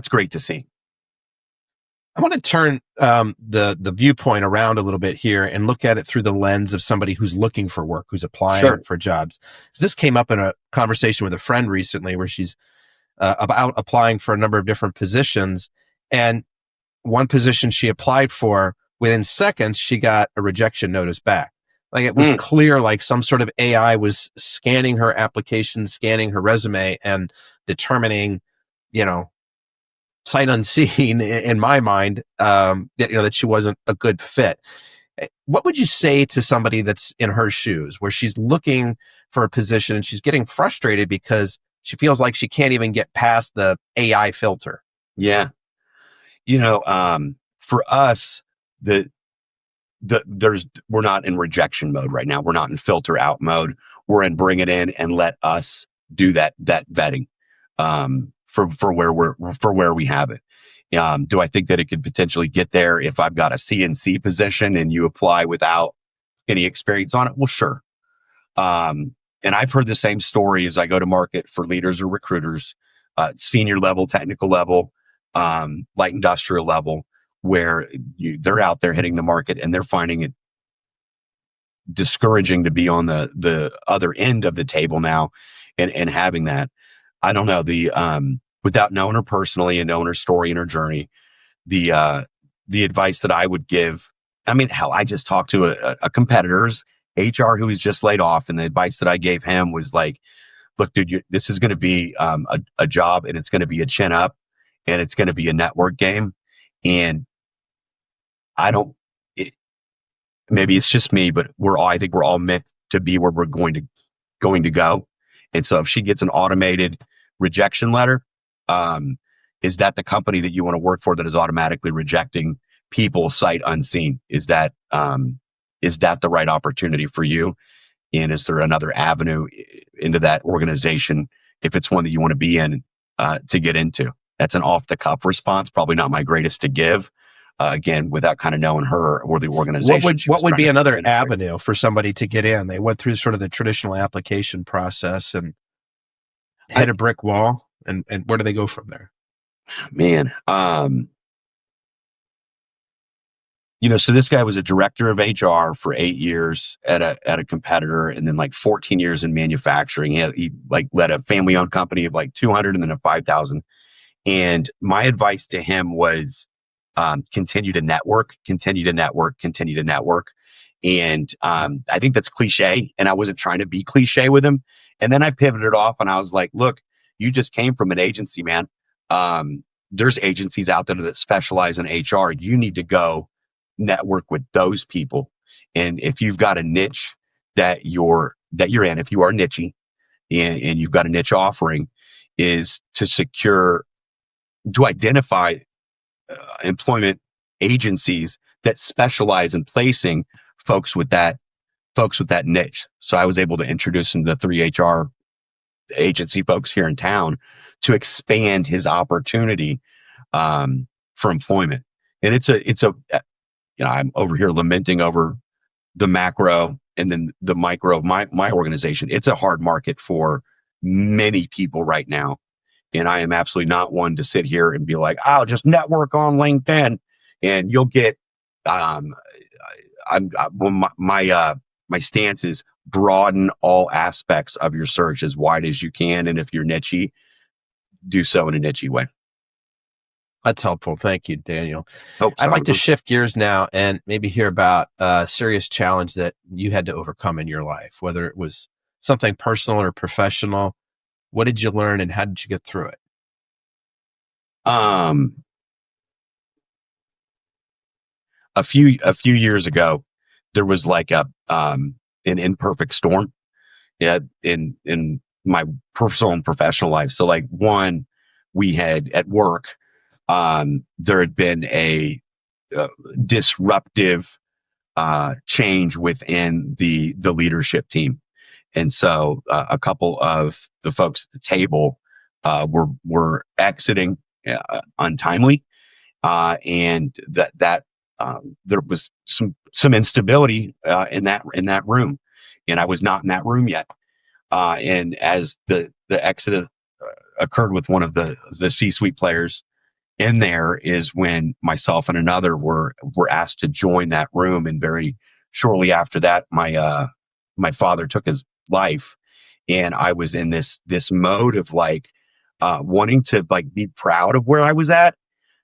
great to see. I want to turn the viewpoint around a little bit here and look at it through the lens of somebody who's looking for work, who's applying for jobs. This came up in a conversation with a friend recently where she's about applying for a number of different positions. And one position she applied for, within seconds, she got a rejection notice back. Like it was clear, like some sort of AI was scanning her application, scanning her resume and determining, sight unseen in my mind, that she wasn't a good fit. What would you say to somebody that's in her shoes where she's looking for a position and she's getting frustrated because she feels like she can't even get past the AI filter? Yeah. For us, we're not in rejection mode right now. We're not in filter out mode. We're in bring it in and let us do that vetting. For where we have it. Do I think that it could potentially get there if I've got a CNC position and you apply without any experience on it? Well, sure. And I've heard the same story as I go to market for leaders or recruiters, senior level, technical level, light industrial level, where they're out there hitting the market and they're finding it discouraging to be on the other end of the table now and having that. I don't know, without knowing her personally and knowing her story and her journey, the advice that I would give, I mean, hell, I just talked to a competitor's HR who was just laid off, and the advice that I gave him was like, look, dude, this is going to be a job, and it's going to be a chin up, and it's going to be a network game. And maybe it's just me, but I think we're all meant to be where we're going to go. And so if she gets an automated rejection letter, is that the company that you want to work for that is automatically rejecting people sight unseen? Is that the right opportunity for you? And is there another avenue into that organization if it's one that you want to be in to get into? That's an off the cuff response, probably not my greatest to give. Again, without kind of knowing her or the organization. What would be another avenue for somebody to get in? They went through sort of the traditional application process and hit a brick wall, and where do they go from there? Man, so this guy was a director of HR for 8 years at a competitor, and then like 14 years in manufacturing. He like led a family-owned company of like 200 and then a 5,000. And my advice to him was continue to network. And I think that's cliche, and I wasn't trying to be cliche with him. And then I pivoted off and I was like, look, you just came from an agency, man. There's agencies out there that specialize in HR. You need to go network with those people. And if you've got a niche that you're in, if you are nichey and you've got a niche offering, is to identify employment agencies that specialize in placing folks with that niche. So I was able to introduce him to 3 HR agency folks here in town to expand his opportunity for employment. And it's a I'm over here lamenting over the macro and then the micro of my organization. It's a hard market for many people right now. And I am absolutely not one to sit here and be like, I'll just network on LinkedIn and you'll get, my stance is broaden all aspects of your search as wide as you can. And if you're nichey, do so in a nichey way. That's helpful. Thank you, Daniel. I'd like to shift gears now and maybe hear about a serious challenge that you had to overcome in your life, whether it was something personal or professional. What did you learn and how did you get through it? A few years ago, there was like an imperfect storm in my personal and professional life. So like one, we had at work, there had been a disruptive change within the leadership team. And so a couple of the folks at the table were exiting untimely, and that there was some instability in that room, and I was not in that room yet. And as the exit occurred with one of the C-suite players in there, is when myself and another were asked to join that room. And very shortly after that, my father took his life, and I was in this mode of like wanting to like be proud of where I was at,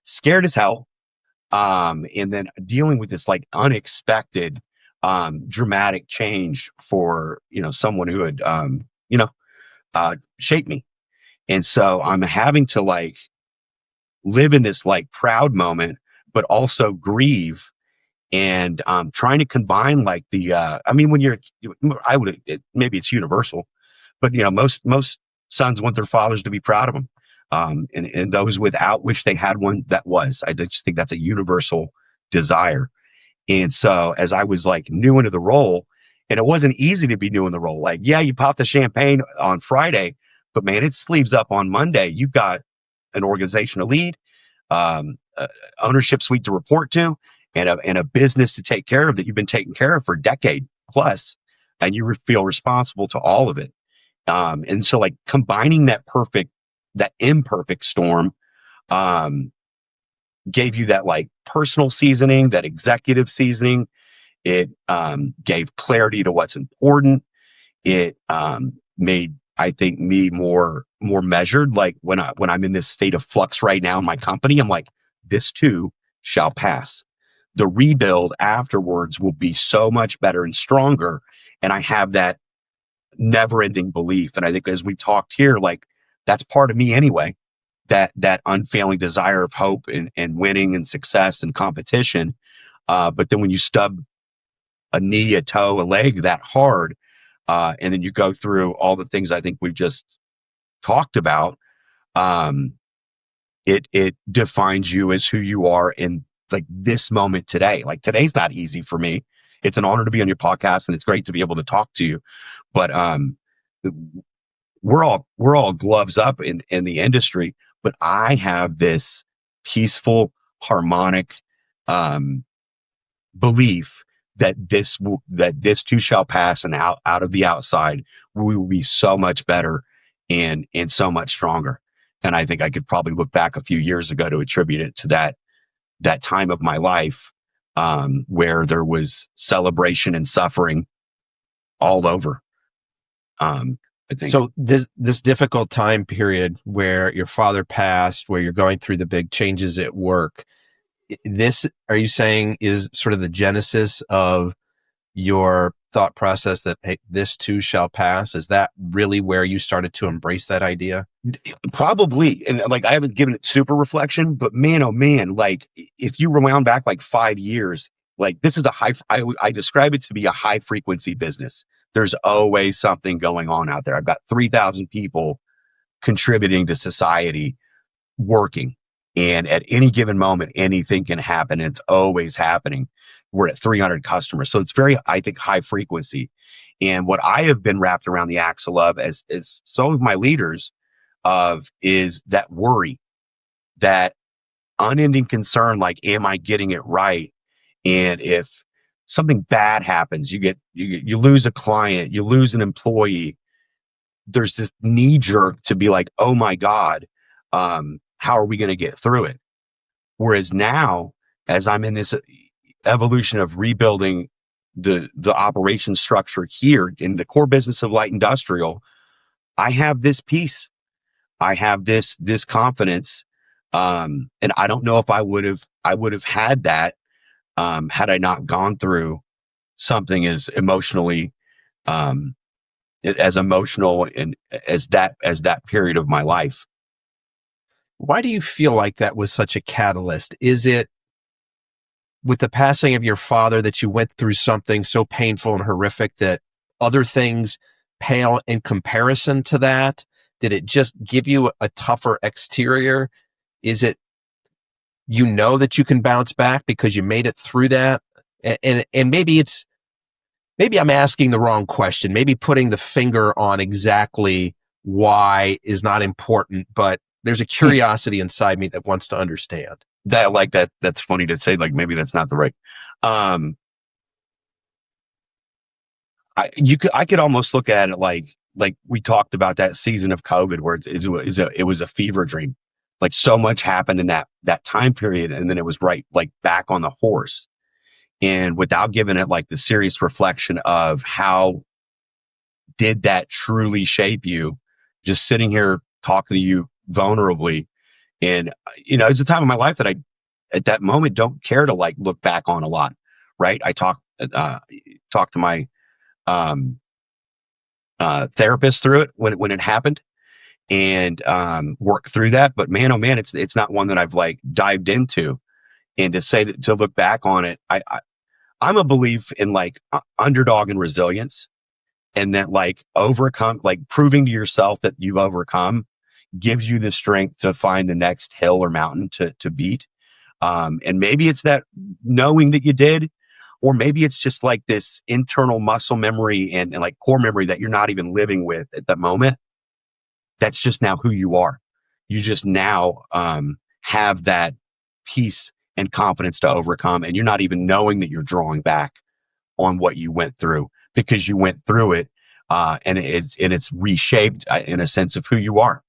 scared as hell, and then dealing with this like unexpected dramatic change for someone who had shaped me. And so I'm having to like live in this like proud moment, but also grieve, and trying to combine like maybe it's universal, but most sons want their fathers to be proud of them, and those without wish they had one that was. I just think that's a universal desire. And so as I was like new into the role, and it wasn't easy to be new in the role, like, yeah, you pop the champagne on Friday, but man, it's sleeves up on Monday. You've got an organization to lead, ownership suite to report to, and a business to take care of that you've been taking care of for a decade plus, and you feel responsible to all of it. And so like combining that imperfect storm, gave you that like personal seasoning, that executive seasoning. It gave clarity to what's important. It made, I think, me more measured. Like when I'm in this state of flux right now in my company, I'm like, this too shall pass. The rebuild afterwards will be so much better and stronger. And I have that never-ending belief. And I think as we talked here, like that's part of me anyway, that unfailing desire of hope and winning and success and competition. But then when you stub a knee, a toe, a leg that hard, and then you go through all the things I think we've just talked about. Um, it defines you as who you are in like this moment today. Like today's not easy for me. It's an honor to be on your podcast, and it's great to be able to talk to you. But we're all gloves up in the industry. But I have this peaceful, harmonic um, belief that this too shall pass, and out of the outside we will be so much better and so much stronger. And I think I could probably look back a few years ago to attribute it to that time of my life, where there was celebration and suffering all over. I think. So this difficult time period where your father passed, where you're going through the big changes at work, this, are you saying, is sort of the genesis of your thought process that, hey, this too shall pass? Is that really where you started to embrace that idea? Probably. And like, I haven't given it super reflection, but man, oh man, like if you rewound back like 5 years, like this is I describe it to be a high frequency business. There's always something going on out there. I've got 3,000 people contributing to society, working. And at any given moment, anything can happen. And it's always happening. We're at 300 customers. So it's very, I think, high frequency. And what I have been wrapped around the axle of, as some of my leaders, of, is that worry, that unending concern, like, am I getting it right? And if something bad happens, you lose a client, you lose an employee, there's this knee jerk to be like, oh my God, how are we going to get through it? Whereas now, as I'm in this evolution of rebuilding the operation structure here in the core business of light industrial, I have this peace. I have this confidence, and I don't know if I would have had that, had I not gone through something as emotionally, um, as emotional and as that period of my life. Why do you feel like that was such a catalyst? Is it with the passing of your father that you went through something so painful and horrific that other things pale in comparison to that? Did it just give you a tougher exterior? Is it, you know, that you can bounce back because you made it through that? And maybe I'm asking the wrong question. Maybe putting the finger on exactly why is not important, but there's a curiosity inside me that wants to understand. That, like, that's funny to say, like, maybe that's not the right. I could almost look at it like we talked about that season of COVID where it was a fever dream. Like, so much happened in that time period, and then it was right, like, back on the horse. And without giving it like the serious reflection of how did that truly shape you, just sitting here talking to you vulnerably. And, it's a time in my life that I, at that moment, don't care to like look back on a lot. Right. I talk to my, therapist through it when it happened, and, work through that. But man, oh man, it's not one that I've like dived into. And to say that, to look back on it, I'm a belief in like underdog and resilience, and that like overcome, like proving to yourself that you've overcome gives you the strength to find the next hill or mountain to beat. And maybe it's that knowing that you did, or maybe it's just like this internal muscle memory and like core memory that you're not even living with at that moment. That's just now who you are. You just now, have that peace and confidence to overcome, and you're not even knowing that you're drawing back on what you went through, because you went through it, and it's reshaped, in a sense of who you are.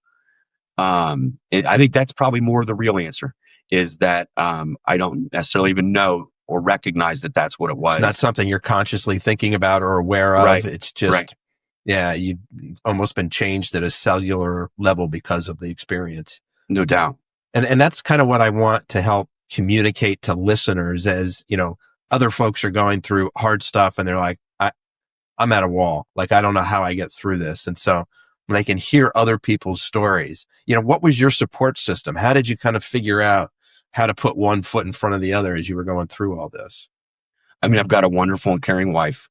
I think that's probably more of the real answer, is that, I don't necessarily even know or recognize that that's what it was. It's not something you're consciously thinking about or aware of. Right. It's just, Right. yeah, you've almost been changed at a cellular level because of the experience. No doubt. And that's kind of what I want to help communicate to listeners, as, other folks are going through hard stuff and they're like, I'm at a wall. Like, I don't know how I get through this. And so when they can hear other people's stories, what was your support system? How did you kind of figure out how to put one foot in front of the other as you were going through all this? I mean, I've got a wonderful and caring wife,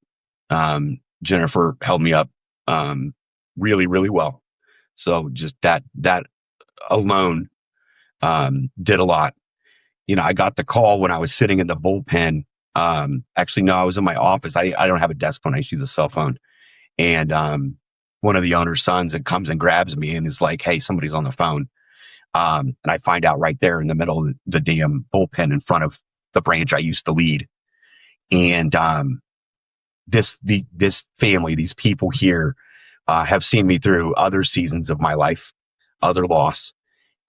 Jennifer held me up really, really well. So just that alone did a lot. I got the call when I was sitting in the bullpen. Actually, no, I was in my office. I don't have a desk phone. I just use a cell phone. And one of the owner's sons that comes and grabs me and is like, "Hey, somebody's on the phone." And I find out right there in the middle of the damn bullpen in front of the branch I used to lead. And this family, these people here, have seen me through other seasons of my life, other loss,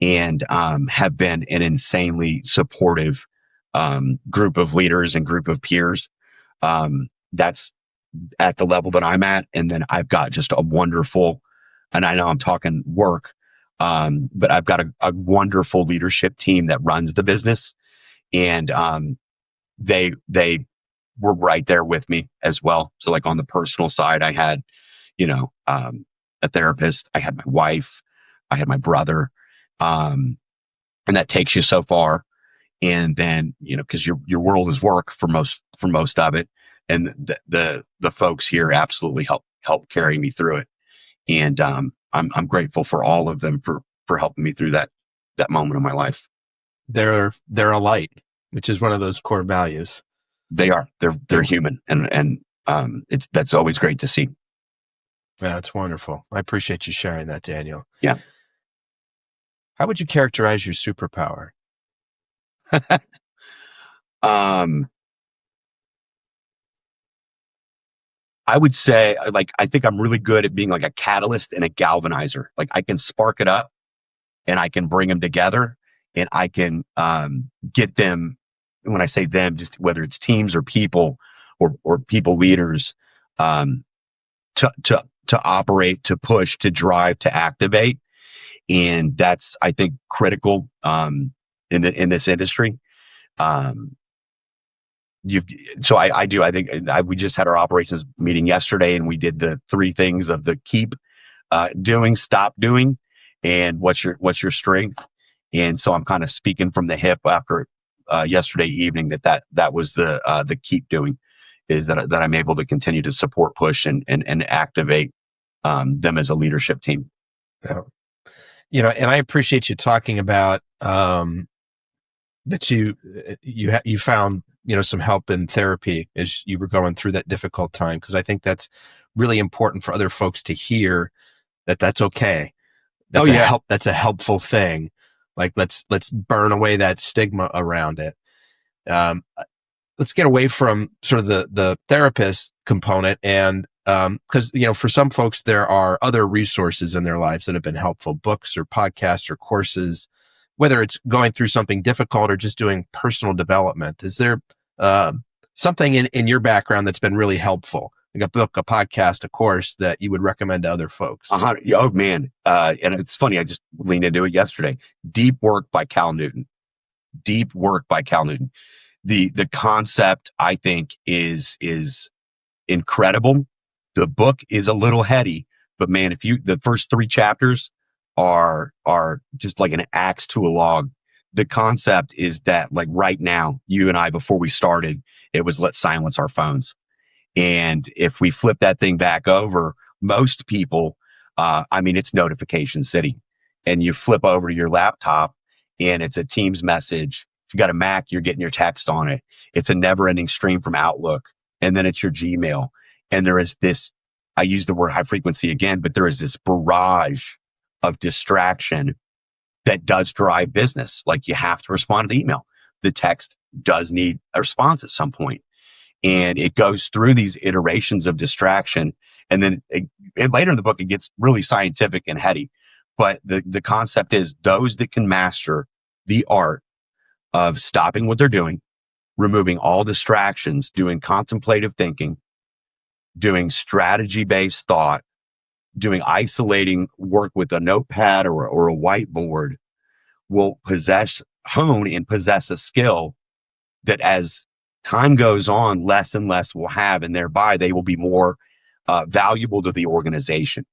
and have been an insanely supportive group of leaders and group of peers. That's at the level that I'm at. And then I've got just a wonderful, and I know I'm talking work, but I've got a wonderful leadership team that runs the business. And they were right there with me as well. So like on the personal side, I had, a therapist, I had my wife, I had my brother, and that takes you so far. And then, cause your world is work for most of it. And the folks here absolutely help carry me through it. And, I'm grateful for all of them for helping me through that moment of my life. They're a light, which is one of those core values. They are, they're human. And that's always great to see. Yeah, it's wonderful. I appreciate you sharing that, Daniel. Yeah. How would you characterize your superpower? I would say, I think I'm really good at being like a catalyst and a galvanizer. Like I can spark it up and I can bring them together and I can get them. When I say them, just whether it's teams or people or people leaders, to operate, to push, to drive, to activate. And that's, I think, critical in this industry. We just had our operations meeting yesterday and we did the 3 things of the keep doing, stop doing, and what's your strength. And so I'm kind of speaking from the hip after yesterday evening that was the keep doing, is that I'm able to continue to support, push, and activate them as a leadership team. Yeah. And I appreciate you talking about that you found some help in therapy as you were going through that difficult time, because I think that's really important for other folks to hear that's okay. That's a helpful thing. Like let's burn away that stigma around it. Let's get away from sort of the therapist component, and because for some folks there are other resources in their lives that have been helpful, books or podcasts or courses, whether it's going through something difficult or just doing personal development. Is there something in your background that's been really helpful, like a book, a podcast, a course that you would recommend to other folks? Oh man, and it's funny, I just leaned into it yesterday. Deep Work by Cal Newton. Deep Work by Cal Newton. The concept, I think, is incredible. The book is a little heady, but man, the first 3 chapters are just like an axe to a log. The concept is that, like, right now, you and I, before we started, it was let's silence our phones. And if we flip that thing back over, most people, it's notification city. And you flip over to your laptop and it's a Teams message. If you got a Mac, you're getting your text on it. It's a never ending stream from Outlook. And then it's your Gmail. And there is this, I use the word high frequency again, but there is this barrage of distraction that does drive business. Like, you have to respond to the email. The text does need a response at some point. And it goes through these iterations of distraction. And then later in the book, it gets really scientific and heady. But the concept is those that can master the art of stopping what they're doing, removing all distractions, doing contemplative thinking, doing strategy-based thought, doing isolating work with a notepad or a whiteboard, will hone and possess a skill that as time goes on, less and less will have, and thereby they will be more valuable to the organization.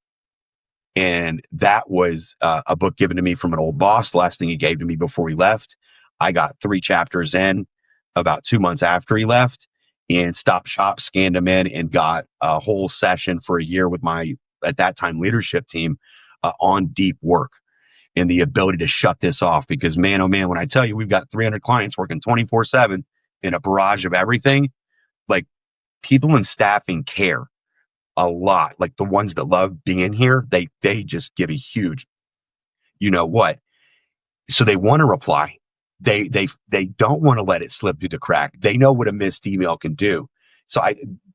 And that was a book given to me from an old boss. The last thing he gave to me before he left. I got 3 chapters in about 2 months after he left. and Stop Shop scanned them in and got a whole session for a year with my, at that time, leadership team on deep work and the ability to shut this off. Because man, oh man, when I tell you we've got 300 clients working 24/7 in a barrage of everything, like people in staffing care a lot. Like the ones that love being here, they just give a huge, you know what? So they want to reply. They don't want to let it slip through the crack. They know what a missed email can do. So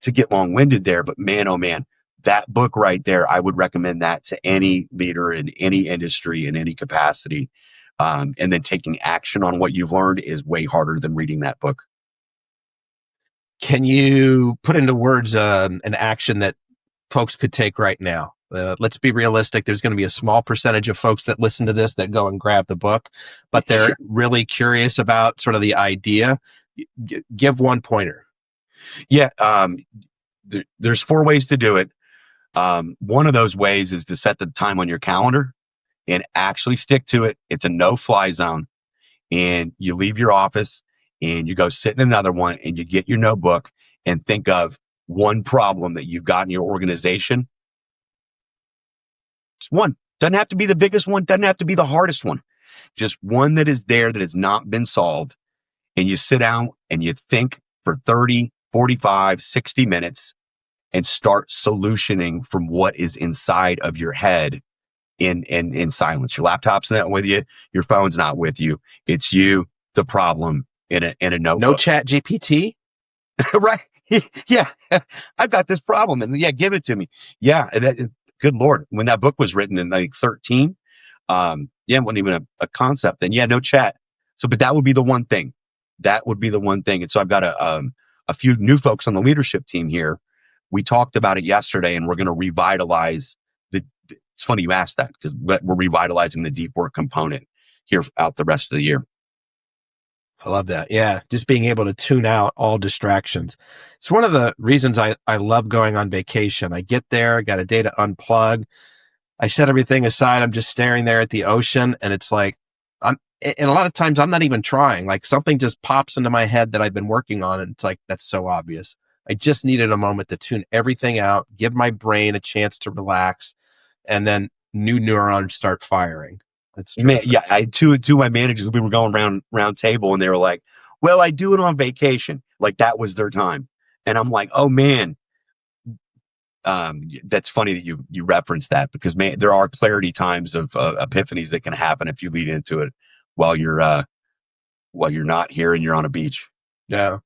to get long-winded there, but man, oh man, that book right there, I would recommend that to any leader in any industry in any capacity. And then taking action on what you've learned is way harder than reading that book. Can you put into words an action that folks could take right now? Let's be realistic. There's going to be a small percentage of folks that listen to this that go and grab the book, but they're really curious about sort of the idea. Give one pointer. Yeah. There's 4 ways to do it. One of those ways is to set the time on your calendar and actually stick to it. It's a no-fly zone, and you leave your office and you go sit in another one and you get your notebook and think of one problem that you've got in your organization. Just one. Doesn't have to be the biggest one. Doesn't have to be the hardest one. Just one that is there that has not been solved. And you sit down and you think for 30, 45, 60 minutes and start solutioning from what is inside of your head in silence. Your laptop's not with you. Your phone's not with you. It's you, the problem, in a notebook. No chat GPT? Right. Yeah. I've got this problem. And yeah, give it to me. Yeah. Good Lord. When that book was written in like 13, it wasn't even a concept. And yeah, no chat. So, but that would be the one thing. That would be the one thing. And so I've got a few new folks on the leadership team here. We talked about it yesterday, and we're going to revitalize it's funny you asked that, because we're revitalizing the deep work component here out the rest of the year. I love that. Yeah. Just being able to tune out all distractions. It's one of the reasons I love going on vacation. I get there, I got a day to unplug. I set everything aside. I'm just staring there at the ocean, and it's like, and a lot of times I'm not even trying. Like something just pops into my head that I've been working on, and it's like, that's so obvious. I just needed a moment to tune everything out, give my brain a chance to relax, and then new neurons start firing. That's Man, yeah, two of my managers, we were going round table, and they were like, well, I do it on vacation. Like that was their time. And I'm like, oh man, that's funny that you referenced that, because man, there are clarity times of epiphanies that can happen if you lead into it while you're not here and you're on a beach. Yeah.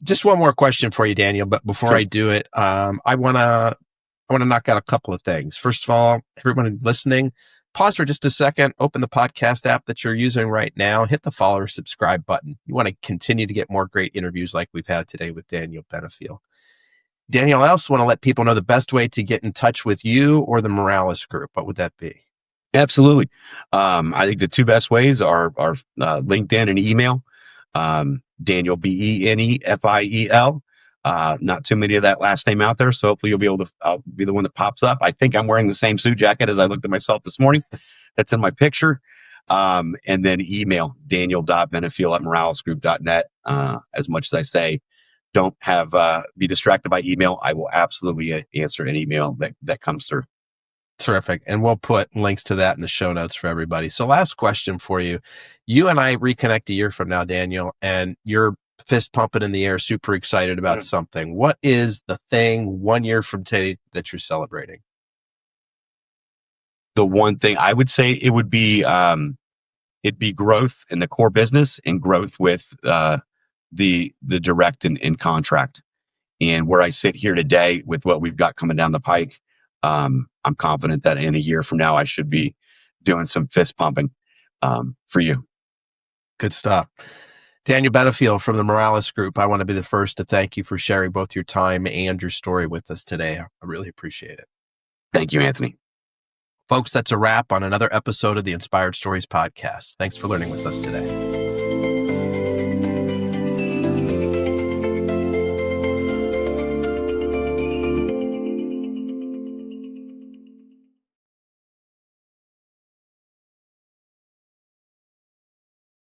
Just one more question for you, Daniel. But before Sure. I do it, I want to knock out a couple of things. First of all, everyone listening, pause for just a second, open the podcast app that you're using right now, hit the follow or subscribe button. You want to continue to get more great interviews like we've had today with Daniel Benefiel. Daniel, I also want to let people know the best way to get in touch with you or the Morales Group. What would that be? Absolutely. I think the 2 best ways are LinkedIn and email. Daniel, Benefiel. Not too many of that last name out there, so hopefully you'll be able to be the one that pops up. I think I'm wearing the same suit jacket as I looked at myself this morning. That's in my picture. And then email daniel.benefiel@moralesgroup.net. As much as I say, don't be distracted by email, I will absolutely answer an email that comes through. Terrific. And we'll put links to that in the show notes for everybody. So last question for you. You and I reconnect a year from now, Daniel, and you're fist pumping in the air, super excited about something. What is the thing 1 year from today that you're celebrating? The one thing I would say, it would be it'd be growth in the core business and growth with the direct and contract. And where I sit here today with what we've got coming down the pike, I'm confident that in a year from now, I should be doing some fist pumping for you. Good stuff. Daniel Benefiel from the Morales Group, I want to be the first to thank you for sharing both your time and your story with us today. I really appreciate it. Thank you, Anthony. Folks, that's a wrap on another episode of the Inspired Stories podcast. Thanks for learning with us today.